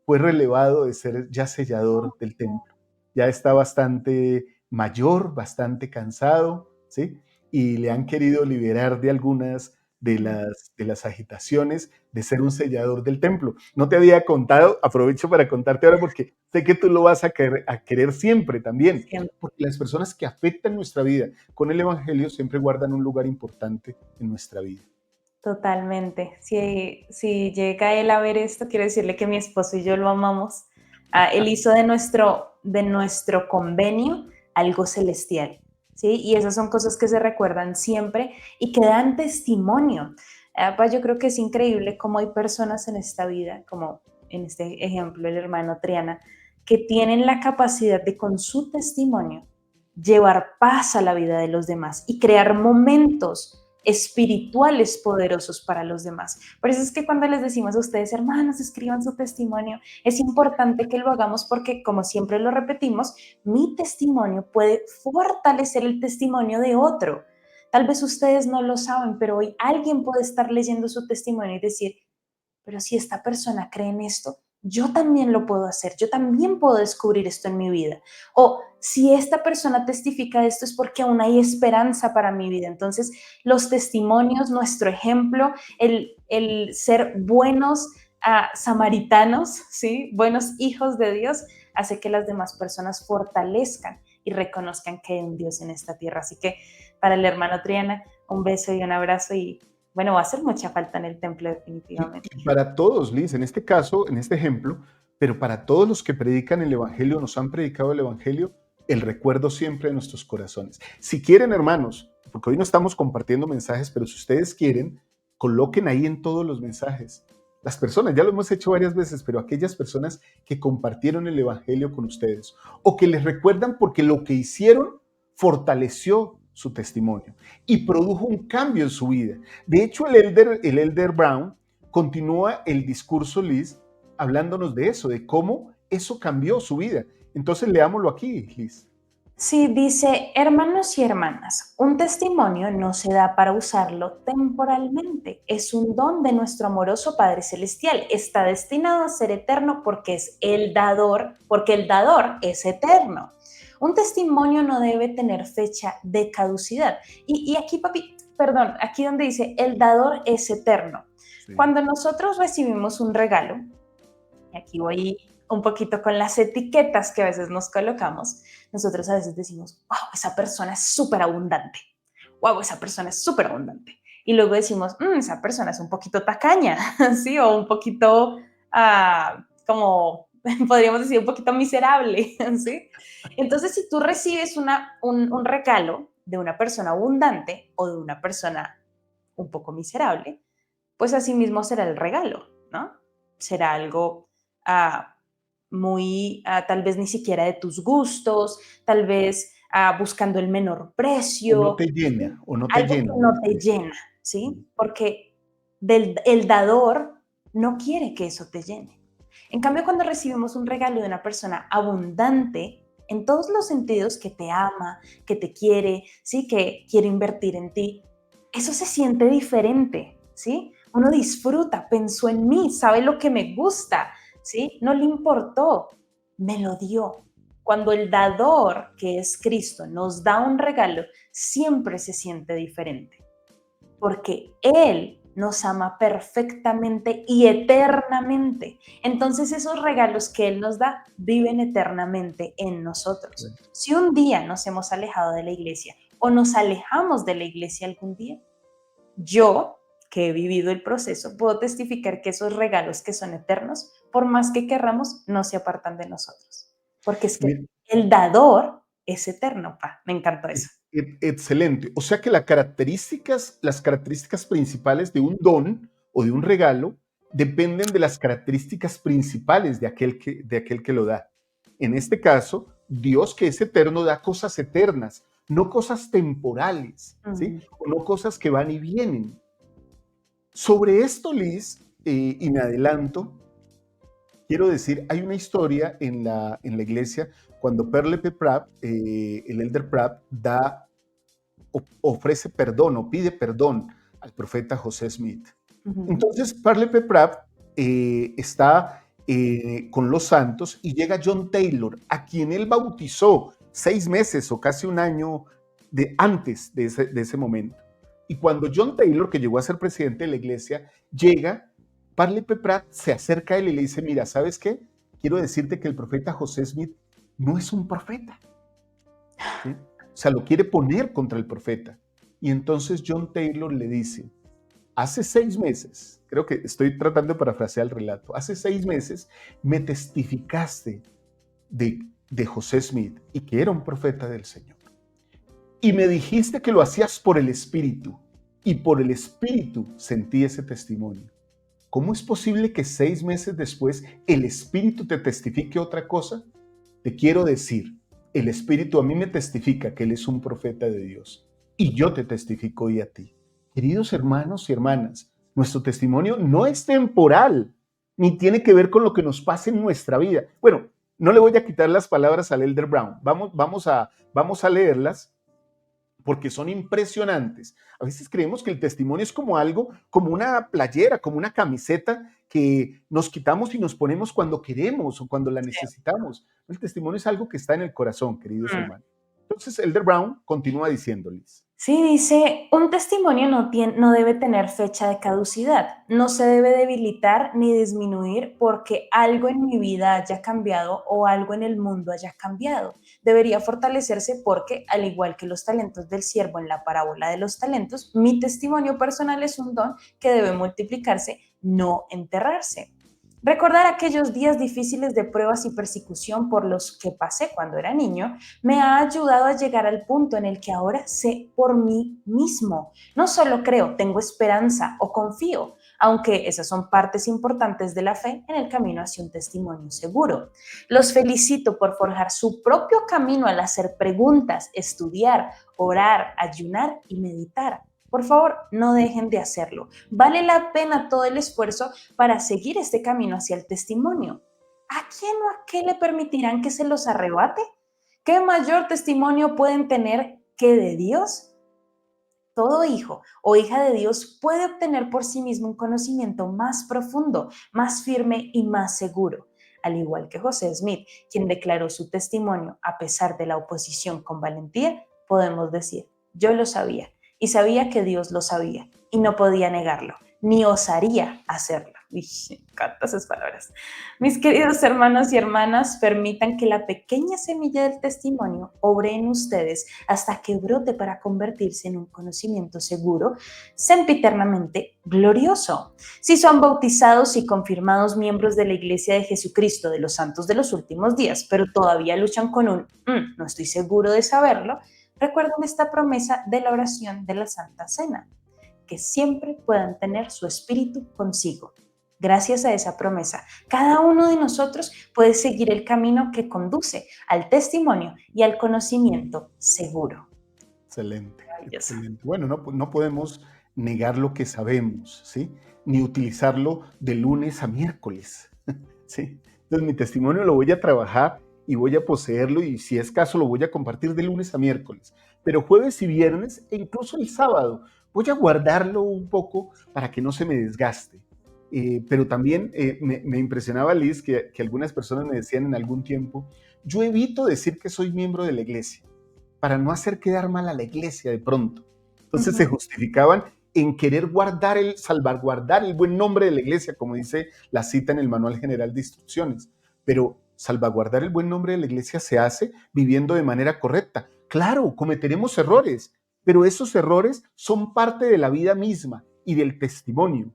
[SPEAKER 3] fue relevado de ser ya sellador del templo. Ya está bastante mayor, bastante cansado, ¿sí? Y le han querido liberar de algunas de las agitaciones de ser un sellador del templo. No te había contado, aprovecho para contarte ahora porque sé que tú lo vas a querer siempre también,
[SPEAKER 4] Siempre.
[SPEAKER 3] porque las personas que afectan nuestra vida con el Evangelio siempre guardan un lugar importante en nuestra vida.
[SPEAKER 4] Totalmente. Si llega él a ver esto, quiero decirle que mi esposo y yo lo amamos. Él hizo de nuestro convenio algo celestial, ¿sí? Y esas son cosas que se recuerdan siempre y que dan testimonio. Pues yo creo que es increíble cómo hay personas en esta vida, como en este ejemplo el hermano Triana, que tienen la capacidad de con su testimonio llevar paz a la vida de los demás y crear momentos espirituales poderosos para los demás. Por eso es que cuando les decimos a ustedes, hermanos, escriban su testimonio, es importante que lo hagamos porque, como siempre lo repetimos, mi testimonio puede fortalecer el testimonio de otro. Tal vez ustedes no lo saben, pero hoy alguien puede estar leyendo su testimonio y decir, pero si esta persona cree en esto, yo también lo puedo hacer, yo también puedo descubrir esto en mi vida. O si esta persona testifica esto es porque aún hay esperanza para mi vida. Entonces, los testimonios, nuestro ejemplo, el ser buenos samaritanos, ¿sí? Buenos hijos de Dios, hace que las demás personas fortalezcan y reconozcan que hay un Dios en esta tierra. Así que para el hermano Triana, un beso y un abrazo y bueno, va a hacer mucha falta en el templo definitivamente.
[SPEAKER 3] Y para todos, Liz, en este caso, en este ejemplo, pero para todos los que predican el Evangelio, nos han predicado el Evangelio, el recuerdo siempre de nuestros corazones. Si quieren, hermanos, porque hoy no estamos compartiendo mensajes, pero si ustedes quieren, coloquen ahí en todos los mensajes. Las personas, ya lo hemos hecho varias veces, pero aquellas personas que compartieron el Evangelio con ustedes o que les recuerdan porque lo que hicieron fortaleció su testimonio y produjo un cambio en su vida. De hecho, el elder Brown continúa el discurso, Liz, hablándonos de eso, de cómo eso cambió su vida. Entonces, leámoslo aquí, Liz.
[SPEAKER 4] Sí, dice, hermanos y hermanas, un testimonio no se da para usarlo temporalmente, es un don de nuestro amoroso Padre Celestial, está destinado a ser eterno porque el dador es eterno. Un testimonio no debe tener fecha de caducidad. Y aquí, papi, perdón, aquí donde dice, el dador es eterno. Sí. Cuando nosotros recibimos un regalo, y aquí voy un poquito con las etiquetas que a veces nos colocamos, nosotros a veces decimos, wow, esa persona es súper abundante, wow, esa persona es súper abundante. Y luego decimos, esa persona es un poquito tacaña, ¿sí? O un poquito, como podríamos decir, un poquito miserable, ¿sí? Entonces, si tú recibes un regalo de una persona abundante o de una persona un poco miserable, pues así mismo será el regalo, ¿no? Será algo muy, tal vez ni siquiera de tus gustos, tal vez buscando el menor precio.
[SPEAKER 3] O no te llena, o no te
[SPEAKER 4] algo
[SPEAKER 3] llena.
[SPEAKER 4] que no te llena, ¿sí? Porque el dador no quiere que eso te llene. En cambio, cuando recibimos un regalo de una persona abundante, en todos los sentidos, que te ama, que te quiere, ¿sí? Que quiere invertir en ti, eso se siente diferente, ¿sí? Uno disfruta, pensó en mí, sabe lo que me gusta, ¿sí? No le importó, me lo dio. Cuando el dador, que es Cristo, nos da un regalo, siempre se siente diferente, porque Él nos ama perfectamente y eternamente. Entonces esos regalos que Él nos da viven eternamente en nosotros. Si un día nos hemos alejado de la iglesia o nos alejamos de la iglesia algún día, Yo, que he vivido el proceso, puedo testificar que esos regalos que son eternos, por más que querramos, no se apartan de nosotros. Porque es que
[SPEAKER 3] Mira,
[SPEAKER 4] el dador es eterno, pa. Me encantó eso.
[SPEAKER 3] excelente. O sea que las características principales de un don o de un regalo dependen de las características principales de aquel que lo da. En este caso, Dios, que es eterno, da cosas eternas, no cosas temporales, ¿sí? O no cosas que van y vienen. Sobre esto, Liz, y me adelanto, quiero decir, hay una historia en la iglesia cuando Perle P. Pratt, el Elder Pratt, ofrece perdón o pide perdón al profeta José Smith. Entonces, Parley P. Pratt está con los santos y llega John Taylor, a quien él bautizó 6 meses o casi un año antes de ese momento. Y cuando John Taylor, que llegó a ser presidente de la iglesia, llega, Parley P. Pratt se acerca a él y le dice, mira, ¿sabes qué? Quiero decirte que el profeta José Smith no es un profeta, ¿sí? O sea, lo quiere poner contra el profeta. Y entonces John Taylor le dice, hace 6 meses, creo que estoy tratando de parafrasear el relato, hace 6 meses me testificaste de José Smith y que era un profeta del Señor. Y me dijiste que lo hacías por el Espíritu, y por el Espíritu sentí ese testimonio. ¿Cómo es posible que 6 meses después el Espíritu te testifique otra cosa? Te quiero decir, el Espíritu a mí me testifica que Él es un profeta de Dios, y yo te testifico hoy a ti. Queridos hermanos y hermanas, nuestro testimonio no es temporal, ni tiene que ver con lo que nos pase en nuestra vida. Bueno, no le voy a quitar las palabras al Elder Brown. Vamos a leerlas porque son impresionantes. A veces creemos que el testimonio es como algo, como una playera, como una camiseta que nos quitamos y nos ponemos cuando queremos o cuando la necesitamos. El testimonio es algo que está en el corazón, queridos hermanos. Entonces, Elder Brown continúa diciéndoles.
[SPEAKER 4] Sí, dice, un testimonio no debe tener fecha de caducidad, no se debe debilitar ni disminuir porque algo en mi vida haya cambiado o algo en el mundo haya cambiado. Debería fortalecerse porque, al igual que los talentos del siervo en la parábola de los talentos, mi testimonio personal es un don que debe multiplicarse, no enterrarse. Recordar aquellos días difíciles de pruebas y persecución por los que pasé cuando era niño me ha ayudado a llegar al punto en el que ahora sé por mí mismo. No solo creo, tengo esperanza o confío, aunque esas son partes importantes de la fe en el camino hacia un testimonio seguro. Los felicito por forjar su propio camino al hacer preguntas, estudiar, orar, ayunar y meditar. Por favor, no dejen de hacerlo. Vale la pena todo el esfuerzo para seguir este camino hacia el testimonio. ¿A quién o a qué le permitirán que se los arrebate? ¿Qué mayor testimonio pueden tener que de Dios? Todo hijo o hija de Dios puede obtener por sí mismo un conocimiento más profundo, más firme y más seguro. Al igual que José Smith, quien declaró su testimonio a pesar de la oposición con valentía, podemos decir, yo lo sabía y sabía que Dios lo sabía y no podía negarlo, ni osaría hacerlo. Uy, me encantan esas palabras. Mis queridos hermanos y hermanas, permitan que la pequeña semilla del testimonio obre en ustedes hasta que brote para convertirse en un conocimiento seguro, sempiternamente glorioso. Si son bautizados y confirmados miembros de la Iglesia de Jesucristo de los Santos de los Últimos Días, pero todavía luchan con un no estoy seguro de saberlo, recuerden esta promesa de la oración de la Santa Cena, que siempre puedan tener su espíritu consigo. Gracias a esa promesa, cada uno de nosotros puede seguir el camino que conduce al testimonio y al conocimiento seguro.
[SPEAKER 3] Excelente, excelente. Bueno, no podemos negar lo que sabemos, ¿sí? Ni utilizarlo de lunes a miércoles, ¿sí? Entonces mi testimonio lo voy a trabajar y voy a poseerlo y si es caso lo voy a compartir de lunes a miércoles. Pero jueves y viernes e incluso el sábado voy a guardarlo un poco para que no se me desgaste. Pero también me impresionaba, Liz, que algunas personas me decían en algún tiempo, yo evito decir que soy miembro de la iglesia para no hacer quedar mal a la iglesia de pronto. Entonces se justificaban en querer salvaguardar el buen nombre de la iglesia, como dice la cita en el Manual General de Instrucciones. Pero salvaguardar el buen nombre de la iglesia se hace viviendo de manera correcta. Claro, cometeremos errores, pero esos errores son parte de la vida misma y del testimonio.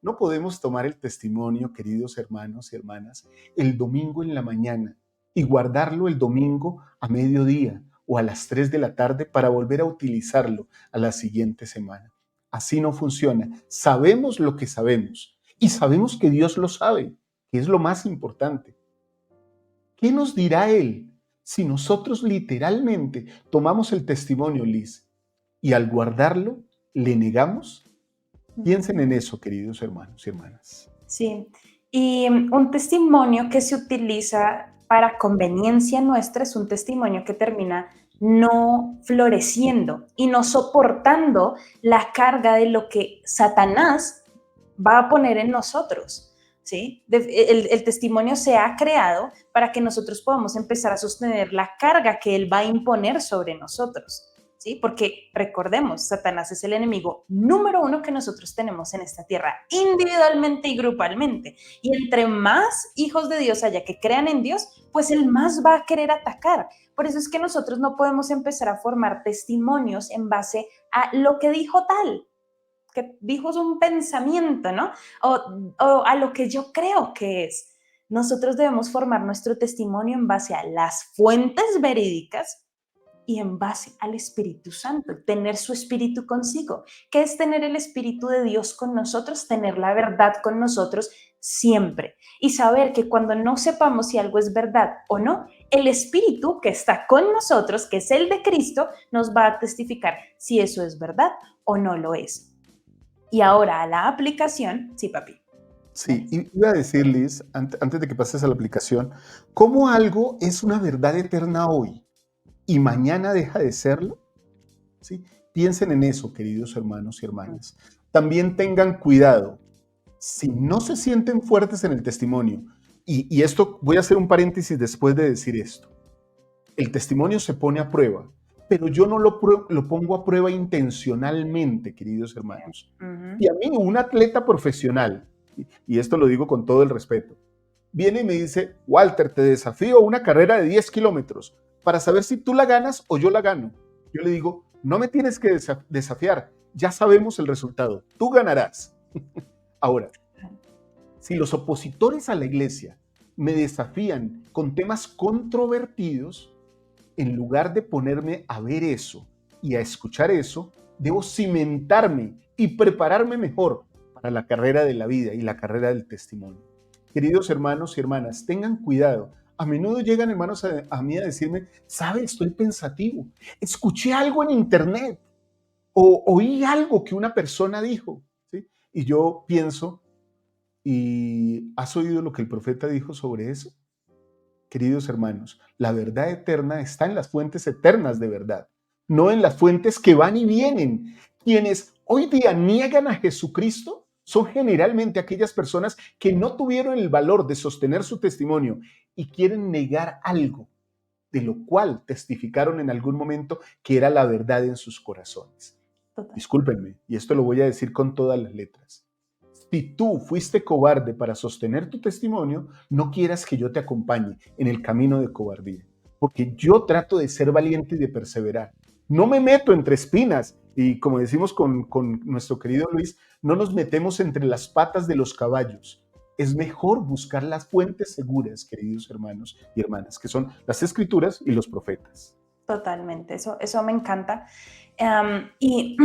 [SPEAKER 3] No podemos tomar el testimonio, queridos hermanos y hermanas, el domingo en la mañana y guardarlo el domingo a mediodía o a las 3 de la tarde para volver a utilizarlo a la siguiente semana. Así no funciona. Sabemos lo que sabemos y sabemos que Dios lo sabe, que es lo más importante. ¿Qué nos dirá Él si nosotros literalmente tomamos el testimonio, Liz, y al guardarlo le negamos? Piensen en eso, queridos hermanos y hermanas.
[SPEAKER 4] Sí, y un testimonio que se utiliza para conveniencia nuestra es un testimonio que termina no floreciendo y no soportando la carga de lo que Satanás va a poner en nosotros. ¿Sí? El testimonio se ha creado para que nosotros podamos empezar a sostener la carga que él va a imponer sobre nosotros. ¿Sí? Porque recordemos, Satanás es el enemigo número uno que nosotros tenemos en esta tierra, individualmente y grupalmente. Y entre más hijos de Dios haya que crean en Dios, pues él más va a querer atacar. Por eso es que nosotros no podemos empezar a formar testimonios en base a lo que dijo tal, que dijo es un pensamiento, ¿no? O a lo que yo creo que es. Nosotros debemos formar nuestro testimonio en base a las fuentes verídicas y en base al Espíritu Santo, tener su Espíritu consigo. ¿Qué es tener el Espíritu de Dios con nosotros? Tener la verdad con nosotros siempre. Y saber que cuando no sepamos si algo es verdad o no, el Espíritu que está con nosotros, que es el de Cristo, nos va a testificar si eso es verdad o no lo es. Y ahora a la aplicación, sí, papi.
[SPEAKER 3] Sí, iba a decir, Liz, antes de que pases a la aplicación, ¿cómo algo es una verdad eterna hoy y mañana deja de serlo? ¿Sí? Piensen en eso, queridos hermanos y hermanas. También tengan cuidado. Si no se sienten fuertes en el testimonio, y esto, voy a hacer un paréntesis después de decir esto. El testimonio se pone a prueba, pero yo no lo pongo a prueba intencionalmente, queridos hermanos. Y a mí un atleta profesional, y esto lo digo con todo el respeto, viene y me dice: Walter, te desafío a una carrera de 10 kilómetros para saber si tú la ganas o yo la gano. Yo le digo: no me tienes que desafiar, ya sabemos el resultado, tú ganarás. Ahora, si los opositores a la iglesia me desafían con temas controvertidos, en lugar de ponerme a ver eso y a escuchar eso, debo cimentarme y prepararme mejor para la carrera de la vida y la carrera del testimonio. Queridos hermanos y hermanas, tengan cuidado. A menudo llegan hermanos a mí a decirme: ¿sabe? Estoy pensativo. Escuché algo en internet o oí algo que una persona dijo, ¿sí? Y yo pienso: ¿y has oído lo que el profeta dijo sobre eso? Queridos hermanos, la verdad eterna está en las fuentes eternas de verdad, no en las fuentes que van y vienen. Quienes hoy día niegan a Jesucristo son generalmente aquellas personas que no tuvieron el valor de sostener su testimonio y quieren negar algo de lo cual testificaron en algún momento que era la verdad en sus corazones.
[SPEAKER 4] Total.
[SPEAKER 3] Discúlpenme, y esto lo voy a decir con todas las letras. Si tú fuiste cobarde para sostener tu testimonio, no quieras que yo te acompañe en el camino de cobardía, porque yo trato de ser valiente y de perseverar. No me meto entre espinas y, como decimos con nuestro querido Luis, no nos metemos entre las patas de los caballos. Es mejor buscar las fuentes seguras, queridos hermanos y hermanas, que son las Escrituras y los profetas.
[SPEAKER 4] Totalmente, eso me encanta. Y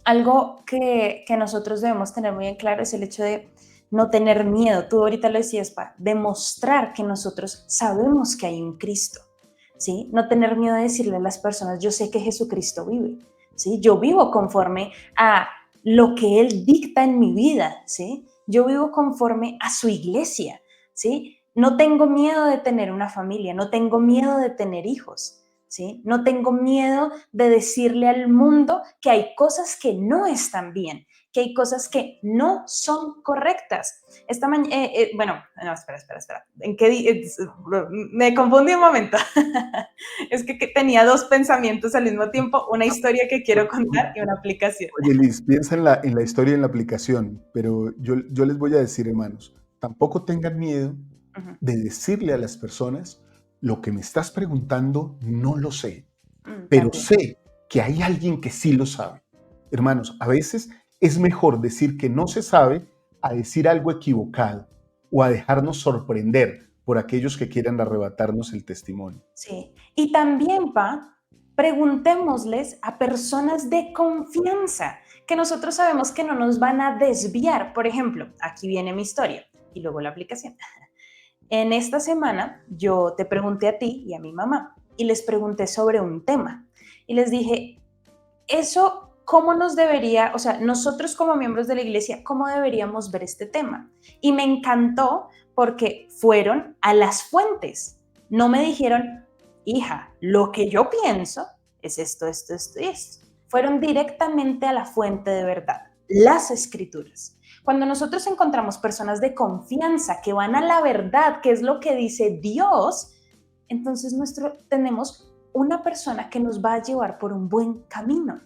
[SPEAKER 4] algo que nosotros debemos tener muy en claro es el hecho de no tener miedo. Tú ahorita lo decías, demostrar que nosotros sabemos que hay un Cristo, ¿sí? No tener miedo de decirle a las personas: yo sé que Jesucristo vive, ¿sí? Yo vivo conforme a lo que Él dicta en mi vida, ¿sí? Yo vivo conforme a su iglesia, ¿sí? No tengo miedo de tener una familia, no tengo miedo de tener hijos, ¿sí? No tengo miedo de decirle al mundo que hay cosas que no están bien, que hay cosas que no son correctas. Esta mañana, no, espera. ¿En qué me confundí un momento. Es que tenía dos pensamientos al mismo tiempo, una historia que quiero contar y una aplicación.
[SPEAKER 3] Oye, Liz, piensa en la historia y en la aplicación, pero yo les voy a decir, hermanos, tampoco tengan miedo de decirle a las personas: lo que me estás preguntando no lo sé, pero
[SPEAKER 4] También.
[SPEAKER 3] sé que hay alguien que sí lo sabe. Hermanos, a veces es mejor decir que no se sabe a decir algo equivocado o a dejarnos sorprender por aquellos que quieran arrebatarnos el testimonio.
[SPEAKER 4] Sí. Y también, preguntémosles a personas de confianza, que nosotros sabemos que no nos van a desviar. Por ejemplo, aquí viene mi historia y luego la aplicación. En esta semana yo te pregunté a ti y a mi mamá y les pregunté sobre un tema y les dije, eso, ¿cómo nos debería, o sea, nosotros como miembros de la iglesia, cómo deberíamos ver este tema? Y me encantó porque fueron a las fuentes. No me dijeron, hija, lo que yo pienso es esto, esto, esto y esto. Fueron directamente a la fuente de verdad, las escrituras. Cuando nosotros encontramos personas de confianza que van a la verdad, que es lo que dice Dios, entonces tenemos una persona que nos va a llevar por un buen camino.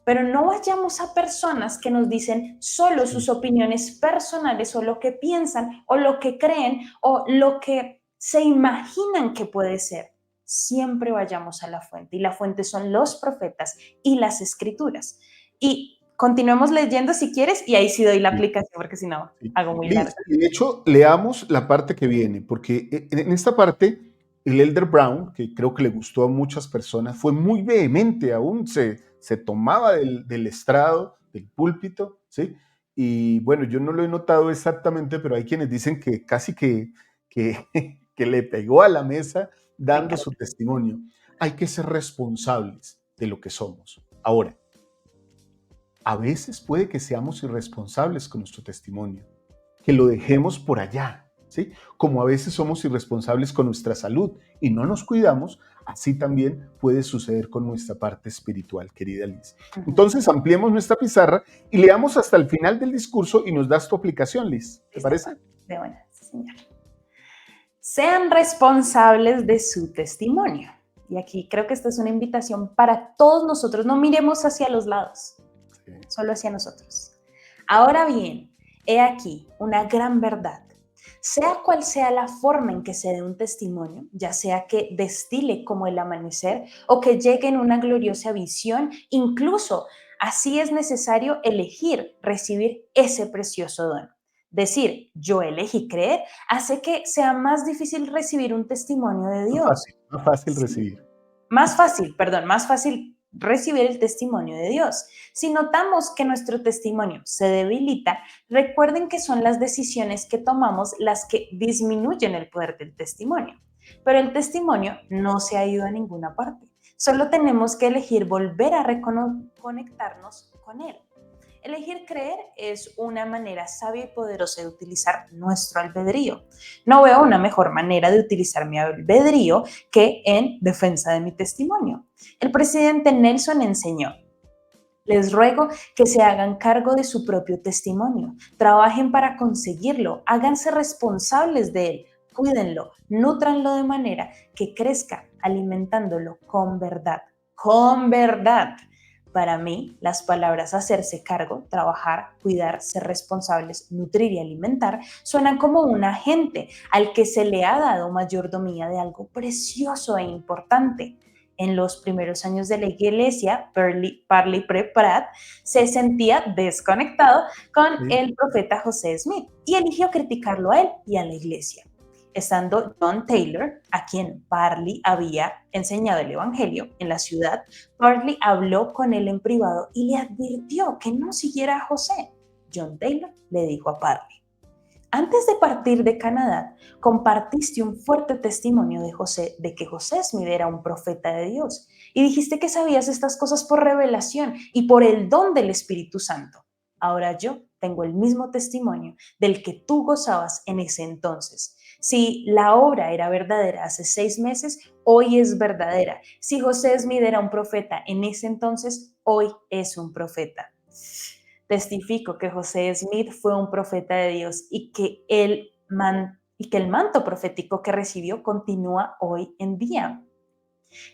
[SPEAKER 4] Pero no vayamos a personas que nos dicen solo sus opiniones personales o lo que piensan o lo que creen o lo que se imaginan que puede ser. Siempre vayamos a la fuente y la fuente son los profetas y las escrituras. Y continuemos leyendo si quieres y ahí sí doy la
[SPEAKER 3] Sí,
[SPEAKER 4] aplicación porque si no
[SPEAKER 3] sí.
[SPEAKER 4] hago muy
[SPEAKER 3] Liz,
[SPEAKER 4] larga.
[SPEAKER 3] de hecho, leamos la parte que viene, porque en esta parte el Elder Brown, que creo que le gustó a muchas personas, fue muy vehemente, aún se tomaba del estrado, del púlpito, ¿sí? Y bueno, yo no lo he notado exactamente, pero hay quienes dicen que casi que, que le pegó a la mesa
[SPEAKER 4] Me
[SPEAKER 3] dando
[SPEAKER 4] encanta.
[SPEAKER 3] su testimonio. Hay que ser responsables de lo que somos. Ahora, a veces puede que seamos irresponsables con nuestro testimonio, que lo dejemos por allá, ¿sí? Como a veces somos irresponsables con nuestra salud y no nos cuidamos, así también puede suceder con nuestra parte espiritual, querida Liz.
[SPEAKER 4] Ujú.
[SPEAKER 3] Entonces ampliemos nuestra pizarra y leamos hasta el final del discurso y nos das tu aplicación, Liz. ¿Te
[SPEAKER 4] Listo,
[SPEAKER 3] parece?
[SPEAKER 4] de buena, sí, señor. Sean responsables de su testimonio. Y aquí creo que esta es una invitación para todos nosotros. No miremos hacia los lados,
[SPEAKER 3] Sí.
[SPEAKER 4] solo hacia nosotros. Ahora bien, he aquí una gran verdad. Sea cual sea la forma en que se dé un testimonio, ya sea que destile como el amanecer o que llegue en una gloriosa visión, incluso así es necesario elegir recibir ese precioso don. Decir, yo elegí creer, hace que sea más difícil recibir un testimonio de Dios.
[SPEAKER 3] Más fácil
[SPEAKER 4] Sí.
[SPEAKER 3] recibir.
[SPEAKER 4] Más fácil recibir el testimonio de Dios. Si notamos que nuestro testimonio se debilita, recuerden que son las decisiones que tomamos las que disminuyen el poder del testimonio. Pero el testimonio no se ha ido a ninguna parte. Solo tenemos que elegir volver a reconectarnos con él. Elegir creer es una manera sabia y poderosa de utilizar nuestro albedrío. No veo una mejor manera de utilizar mi albedrío que en defensa de mi testimonio. El presidente Nelson enseñó: les ruego que se hagan cargo de su propio testimonio, trabajen para conseguirlo, háganse responsables de él, cuídenlo, nútranlo de manera que crezca, alimentándolo con verdad. Con verdad. Para mí, las palabras hacerse cargo, trabajar, cuidar, ser responsables, nutrir y alimentar suenan como un agente al que se le ha dado mayordomía de algo precioso e importante. En los primeros años de la iglesia, Parley P. Pratt se sentía desconectado con
[SPEAKER 3] ¿Sí?
[SPEAKER 4] el profeta José Smith y eligió criticarlo a él y a la iglesia. Estando John Taylor, a quien Parley había enseñado el evangelio en la ciudad, Parley habló con él en privado y le advirtió que no siguiera a José. John Taylor le dijo a Parley: antes de partir de Canadá, compartiste un fuerte testimonio de que José Smith era un profeta de Dios y dijiste que sabías estas cosas por revelación y por el don del Espíritu Santo. Ahora yo tengo el mismo testimonio del que tú gozabas en ese entonces. Si la obra era verdadera hace 6 meses, hoy es verdadera. Si José Smith era un profeta en ese entonces, hoy es un profeta. Testifico que José Smith fue un profeta de Dios y que el manto profético que recibió continúa hoy en día.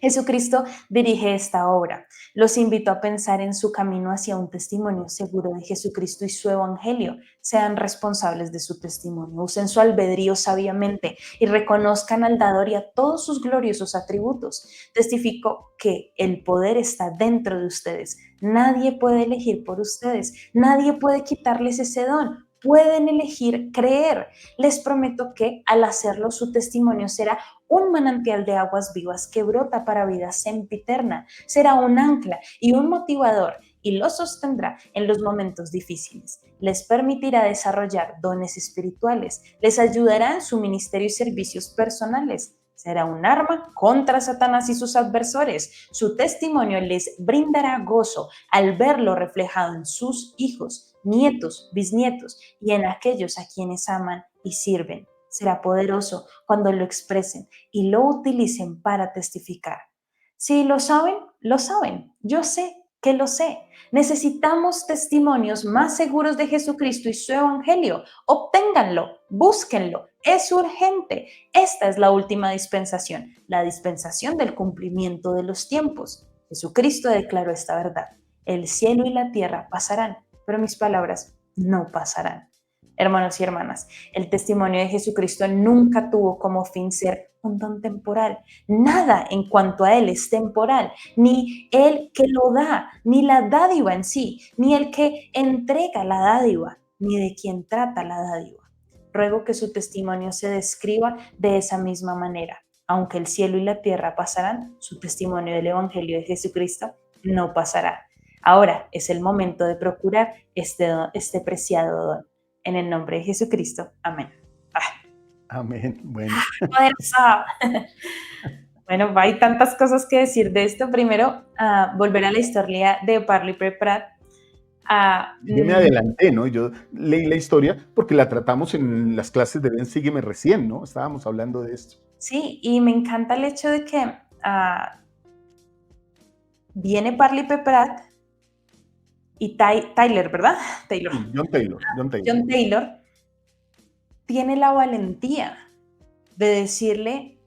[SPEAKER 4] Jesucristo dirige esta obra. Los invito a pensar en su camino hacia un testimonio seguro de Jesucristo y su evangelio. Sean responsables de su testimonio, usen su albedrío sabiamente y reconozcan al dador y a todos sus gloriosos atributos. Testifico que el poder está dentro de ustedes. Nadie puede elegir por ustedes. Nadie puede quitarles ese don. Pueden elegir creer. Les prometo que al hacerlo su testimonio será un manantial de aguas vivas que brota para vida sempiterna. Será un ancla y un motivador y los sostendrá en los momentos difíciles. Les permitirá desarrollar dones espirituales. Les ayudará en su ministerio y servicios personales. Será un arma contra Satanás y sus adversarios. Su testimonio les brindará gozo al verlo reflejado en sus hijos, nietos, bisnietos y en aquellos a quienes aman y sirven. Será poderoso cuando lo expresen y lo utilicen para testificar. Si lo saben, lo saben. Yo sé que lo sé. Necesitamos testimonios más seguros de Jesucristo y su evangelio. Obténganlo, búsquenlo. Es urgente. Esta es la última dispensación, la dispensación del cumplimiento de los tiempos. Jesucristo declaró esta verdad. El cielo y la tierra pasarán, pero mis palabras no pasarán. Hermanos y hermanas, el testimonio de Jesucristo nunca tuvo como fin ser un don temporal. Nada en cuanto a Él es temporal, ni el que lo da, ni la dádiva en sí, ni el que entrega la dádiva, ni de quien trata la dádiva. Ruego que su testimonio se describa de esa misma manera. Aunque el cielo y la tierra pasarán, su testimonio del Evangelio de Jesucristo no pasará. Ahora es el momento de procurar este preciado don. En el nombre de Jesucristo. Amén.
[SPEAKER 3] Amén. Bueno.
[SPEAKER 4] Bueno, hay tantas cosas que decir de esto. Primero, volver a la historia de Parley-P. Pratt.
[SPEAKER 3] Yo me adelanté, ¿no? Yo leí la historia porque la tratamos en las clases de Ven, Sígueme recién, ¿no? Estábamos hablando de esto.
[SPEAKER 4] Sí, y me encanta el hecho de que viene Parley-P. Pratt y Tyler, ¿verdad? Taylor.
[SPEAKER 3] John Taylor.
[SPEAKER 4] John Taylor tiene la valentía de decirle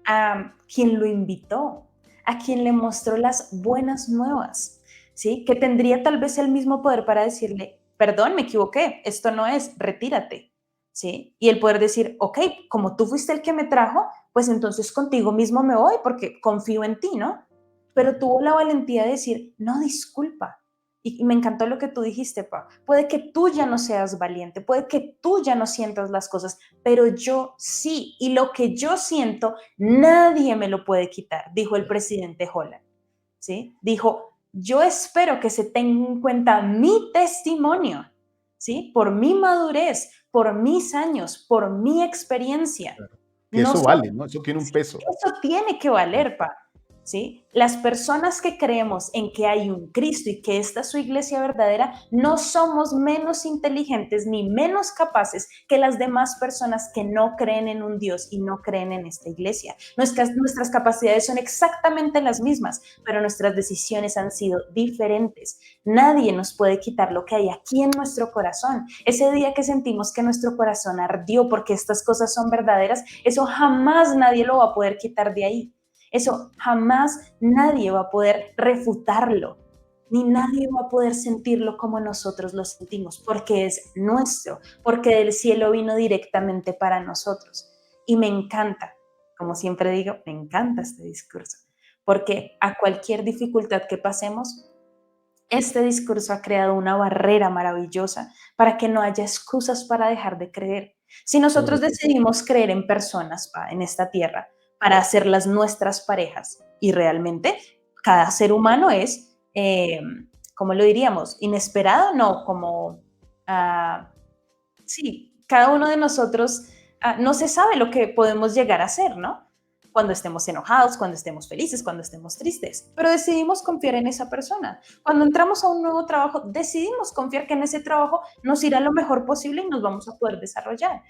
[SPEAKER 4] a quien lo invitó, a quien le mostró las buenas nuevas, ¿sí? Que tendría tal vez el mismo poder para decirle, perdón, me equivoqué, esto no es, retírate, ¿sí? Y el poder decir, ok, como tú fuiste el que me trajo, pues entonces contigo mismo me voy porque confío en ti, ¿no? Pero tuvo la valentía de decir, no, disculpa. Y me encantó lo que tú dijiste, Pa. Puede que tú ya no seas valiente, puede que tú ya no sientas las cosas, pero yo sí. Y lo que yo siento, nadie me lo puede quitar, dijo el presidente Holland. ¿Sí? Dijo, yo espero que se tenga en cuenta mi testimonio, ¿sí? Por mi madurez, por mis años, por mi experiencia.
[SPEAKER 3] Claro. Que eso vale, ¿no? Eso tiene un peso.
[SPEAKER 4] Eso tiene que valer, Pa. ¿Sí? Las personas que creemos en que hay un Cristo y que esta es su iglesia verdadera, no somos menos inteligentes ni menos capaces que las demás personas que no creen en un Dios y no creen en esta iglesia. Nuestras capacidades son exactamente las mismas, pero nuestras decisiones han sido diferentes. Nadie nos puede quitar lo que hay aquí en nuestro corazón. Ese día que sentimos que nuestro corazón ardió porque estas cosas son verdaderas, eso jamás nadie lo va a poder quitar de ahí. Eso jamás nadie va a poder refutarlo, ni nadie va a poder sentirlo como nosotros lo sentimos, porque es nuestro, porque del cielo vino directamente para nosotros. Y me encanta, como siempre digo, me encanta este discurso, porque a cualquier dificultad que pasemos, este discurso ha creado una barrera maravillosa para que no haya excusas para dejar de creer. Si nosotros decidimos creer en personas en esta tierra, para hacerlas nuestras parejas. Y realmente cada ser humano es, ¿cómo lo diríamos? Inesperado, no, como, sí, cada uno de nosotros no se sabe lo que podemos llegar a hacer, ¿no? Cuando estemos enojados, cuando estemos felices, cuando estemos tristes, pero decidimos confiar en esa persona. Cuando entramos a un nuevo trabajo, decidimos confiar que en ese trabajo nos irá lo mejor posible y nos vamos a poder desarrollar.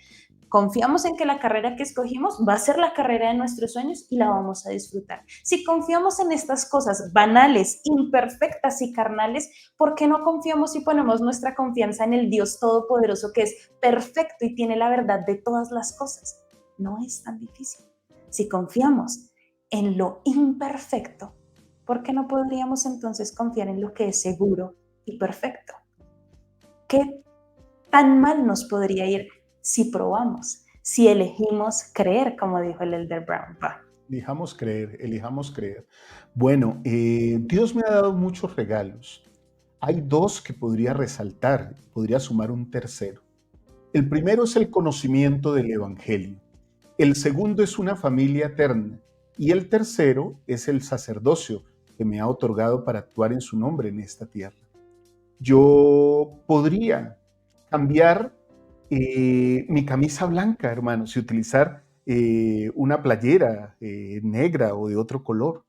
[SPEAKER 4] Confiamos en que la carrera que escogimos va a ser la carrera de nuestros sueños y la vamos a disfrutar. Si confiamos en estas cosas banales, imperfectas y carnales, ¿por qué no confiamos y ponemos nuestra confianza en el Dios Todopoderoso que es perfecto y tiene la verdad de todas las cosas? No es tan difícil. Si confiamos en lo imperfecto, ¿por qué no podríamos entonces confiar en lo que es seguro y perfecto? ¿Qué tan mal nos podría ir si probamos, si elegimos creer, como dijo el Elder Brown?
[SPEAKER 3] Elijamos creer, elijamos creer. Bueno, Dios me ha dado muchos regalos. Hay dos que podría resaltar, podría sumar un tercero. El primero es el conocimiento del Evangelio. El segundo es una familia eterna. Y el tercero es el sacerdocio que me ha otorgado para actuar en su nombre en esta tierra. Yo podría cambiar mi camisa blanca, hermanos, y utilizar una playera negra o de otro color.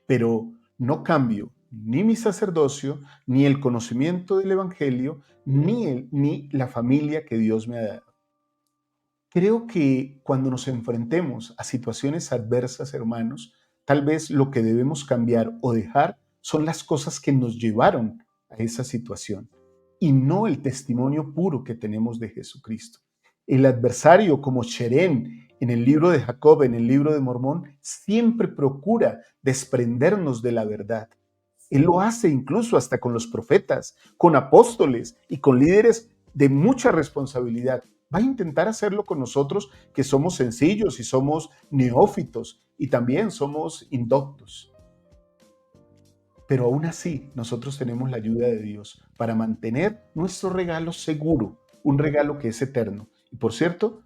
[SPEAKER 3] Pero no cambio ni mi sacerdocio, ni el conocimiento del Evangelio, ni la familia que Dios me ha dado. Creo que cuando nos enfrentemos a situaciones adversas, hermanos, tal vez lo que debemos cambiar o dejar son las cosas que nos llevaron a esa situación y no el testimonio puro que tenemos de Jesucristo. El adversario, como Sherén en el libro de Jacob, en el libro de Mormón, siempre procura desprendernos de la verdad. Él lo hace incluso hasta con los profetas, con apóstoles y con líderes de mucha responsabilidad. Va a intentar hacerlo con nosotros que somos sencillos y somos neófitos y también somos indoctos. Pero aún así, nosotros tenemos la ayuda de Dios para mantener nuestro regalo seguro, un regalo que es eterno. Y por cierto,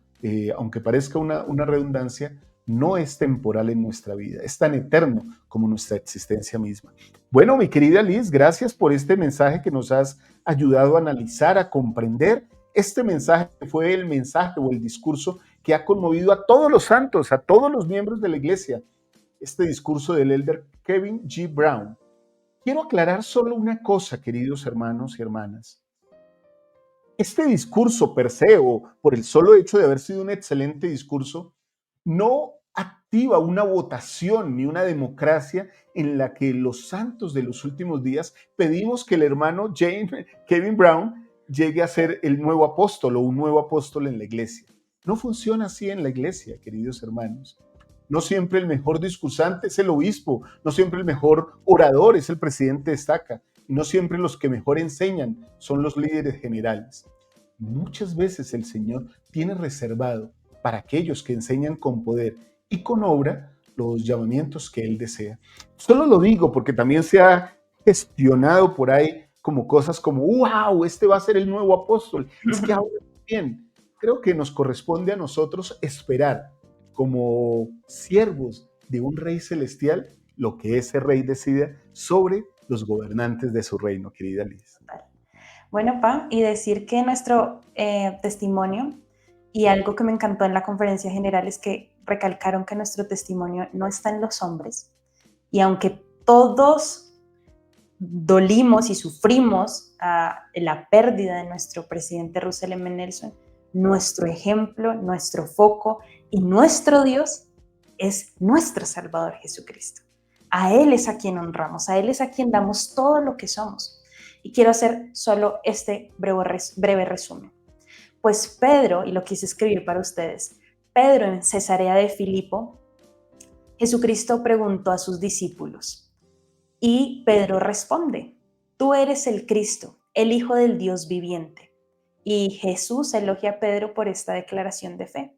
[SPEAKER 3] aunque parezca una redundancia, no es temporal en nuestra vida, es tan eterno como nuestra existencia misma. Bueno, mi querida Liz, gracias por este mensaje que nos has ayudado a analizar, a comprender. Este mensaje fue el mensaje o el discurso que ha conmovido a todos los santos, a todos los miembros de la iglesia. Este discurso del elder Kevin G. Brown. Quiero aclarar solo una cosa, queridos hermanos y hermanas. Este discurso per se, o por el solo hecho de haber sido un excelente discurso, no activa una votación ni una democracia en la que los santos de los últimos días pedimos que el hermano Kevin Brown llegue a ser el nuevo apóstol o un nuevo apóstol en la iglesia. No funciona así en la iglesia, queridos hermanos. No siempre el mejor discursante es el obispo, no siempre el mejor orador es el presidente de estaca, y no siempre los que mejor enseñan son los líderes generales. Muchas veces el Señor tiene reservado para aquellos que enseñan con poder y con obra los llamamientos que Él desea. Solo lo digo porque también se ha gestionado por ahí como cosas como, wow, este va a ser el nuevo apóstol. Es que ahora bien, creo que nos corresponde a nosotros esperar como siervos de un rey celestial lo que ese rey decida sobre los gobernantes de su reino, querida Liz.
[SPEAKER 4] Bueno, y decir que nuestro testimonio, y algo que me encantó en la conferencia general es que recalcaron que nuestro testimonio no está en los hombres, y aunque todos dolimos y sufrimos la pérdida de nuestro presidente Russell M. Nelson, nuestro ejemplo, nuestro foco y nuestro Dios es nuestro Salvador Jesucristo. A Él es a quien honramos, a Él es a quien damos todo lo que somos. Y quiero hacer solo este breve resumen. Pues Pedro, y lo quise escribir para ustedes, Pedro en Cesarea de Filipo, Jesucristo preguntó a sus discípulos y Pedro responde, tú eres el Cristo, el Hijo del Dios viviente. Y Jesús elogia a Pedro por esta declaración de fe.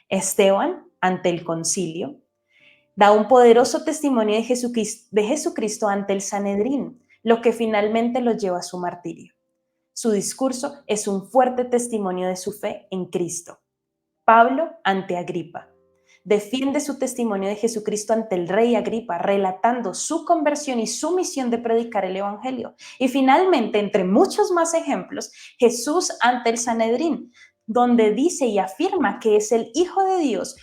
[SPEAKER 4] Esteban, ante el concilio, da un poderoso testimonio de Jesucristo ante el Sanedrín, lo que finalmente lo lleva a su martirio. Su discurso es un fuerte testimonio de su fe en Cristo. Pablo ante Agripa. Defiende su testimonio de Jesucristo ante el rey Agripa, relatando su conversión y su misión de predicar el evangelio. Y finalmente, entre muchos más ejemplos, Jesús ante el Sanedrín, donde dice y afirma que es el Hijo de Dios,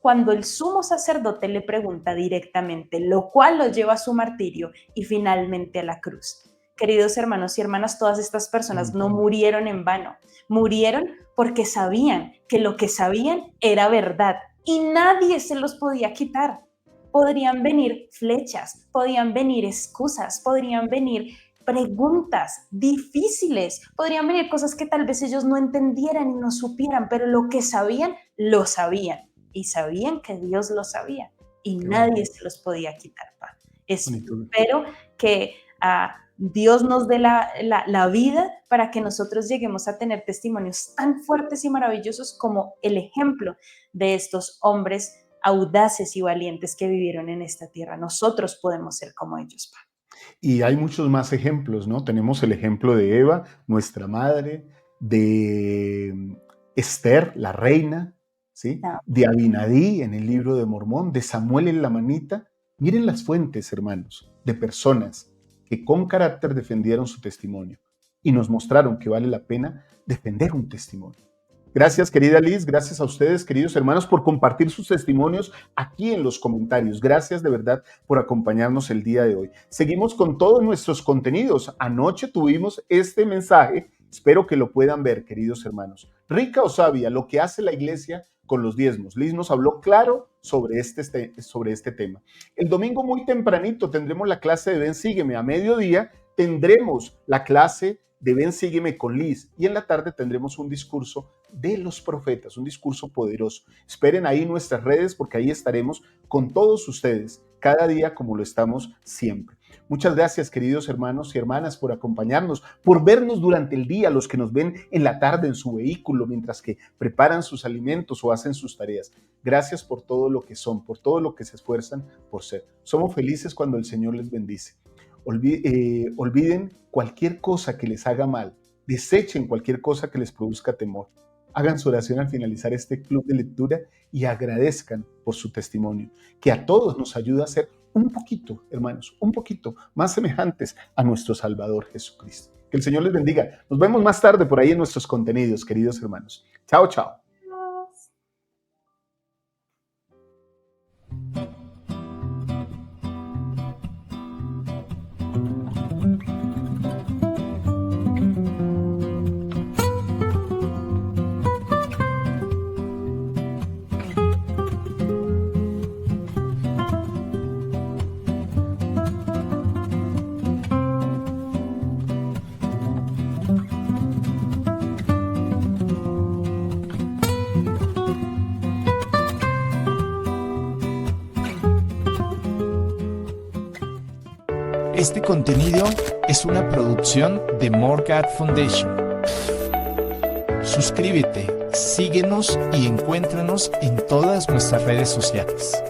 [SPEAKER 4] cuando el sumo sacerdote le pregunta directamente, lo cual lo lleva a su martirio y finalmente a la cruz. Queridos hermanos y hermanas, todas estas personas no murieron en vano, murieron porque sabían que lo que sabían era verdad y nadie se los podía quitar. Podrían venir flechas, podían venir excusas, podrían venir preguntas difíciles, podrían venir cosas que tal vez ellos no entendieran y no supieran, pero lo que sabían, lo sabían. y sabían que Dios lo sabía y
[SPEAKER 3] Qué
[SPEAKER 4] nadie
[SPEAKER 3] bonito,
[SPEAKER 4] se los podía quitar, pa.
[SPEAKER 3] bonito.
[SPEAKER 4] Espero que Dios nos dé la vida para que nosotros lleguemos a tener testimonios tan fuertes y maravillosos como el ejemplo de estos hombres audaces y valientes que vivieron en esta tierra. Nosotros podemos ser como ellos, pa.
[SPEAKER 3] Y hay muchos más ejemplos, ¿no? Tenemos el ejemplo de Eva, nuestra madre, de Esther, la reina, ¿sí?
[SPEAKER 4] Ah,
[SPEAKER 3] De Abinadí en el libro de Mormón, de Samuel en la manita. Miren las fuentes, hermanos, de personas que con carácter defendieron su testimonio y nos mostraron que vale la pena defender un testimonio. Gracias, querida Liz, gracias a ustedes, queridos hermanos, por compartir sus testimonios aquí en los comentarios. Gracias de verdad por acompañarnos el día de hoy. Seguimos con todos nuestros contenidos. Anoche tuvimos este mensaje, espero que lo puedan ver, queridos hermanos. Rica o sabia, lo que hace la iglesia con los diezmos. Liz nos habló claro sobre este tema. El domingo muy tempranito tendremos la clase de Ven, Sígueme. A mediodía tendremos la clase de Ven, Sígueme con Liz, y en la tarde tendremos un discurso de los profetas, un discurso poderoso. Esperen ahí nuestras redes porque ahí estaremos con todos ustedes cada día como lo estamos siempre. Muchas gracias, queridos hermanos y hermanas, por acompañarnos, por vernos durante el día, los que nos ven en la tarde en su vehículo mientras que preparan sus alimentos o hacen sus tareas. Gracias por todo lo que son, por todo lo que se esfuerzan por ser. Somos felices cuando el Señor les bendice. Olviden cualquier cosa que les haga mal, desechen cualquier cosa que les produzca temor. Hagan su oración al finalizar este club de lectura y agradezcan por su testimonio, que a todos nos ayuda a ser un poquito, hermanos, un poquito más semejantes a nuestro Salvador Jesucristo. Que el Señor les bendiga. Nos vemos más tarde por ahí en nuestros contenidos, queridos hermanos. Chao, chao.
[SPEAKER 2] Este contenido es una producción de More God Foundation. Suscríbete, síguenos y encuéntranos en todas nuestras redes sociales.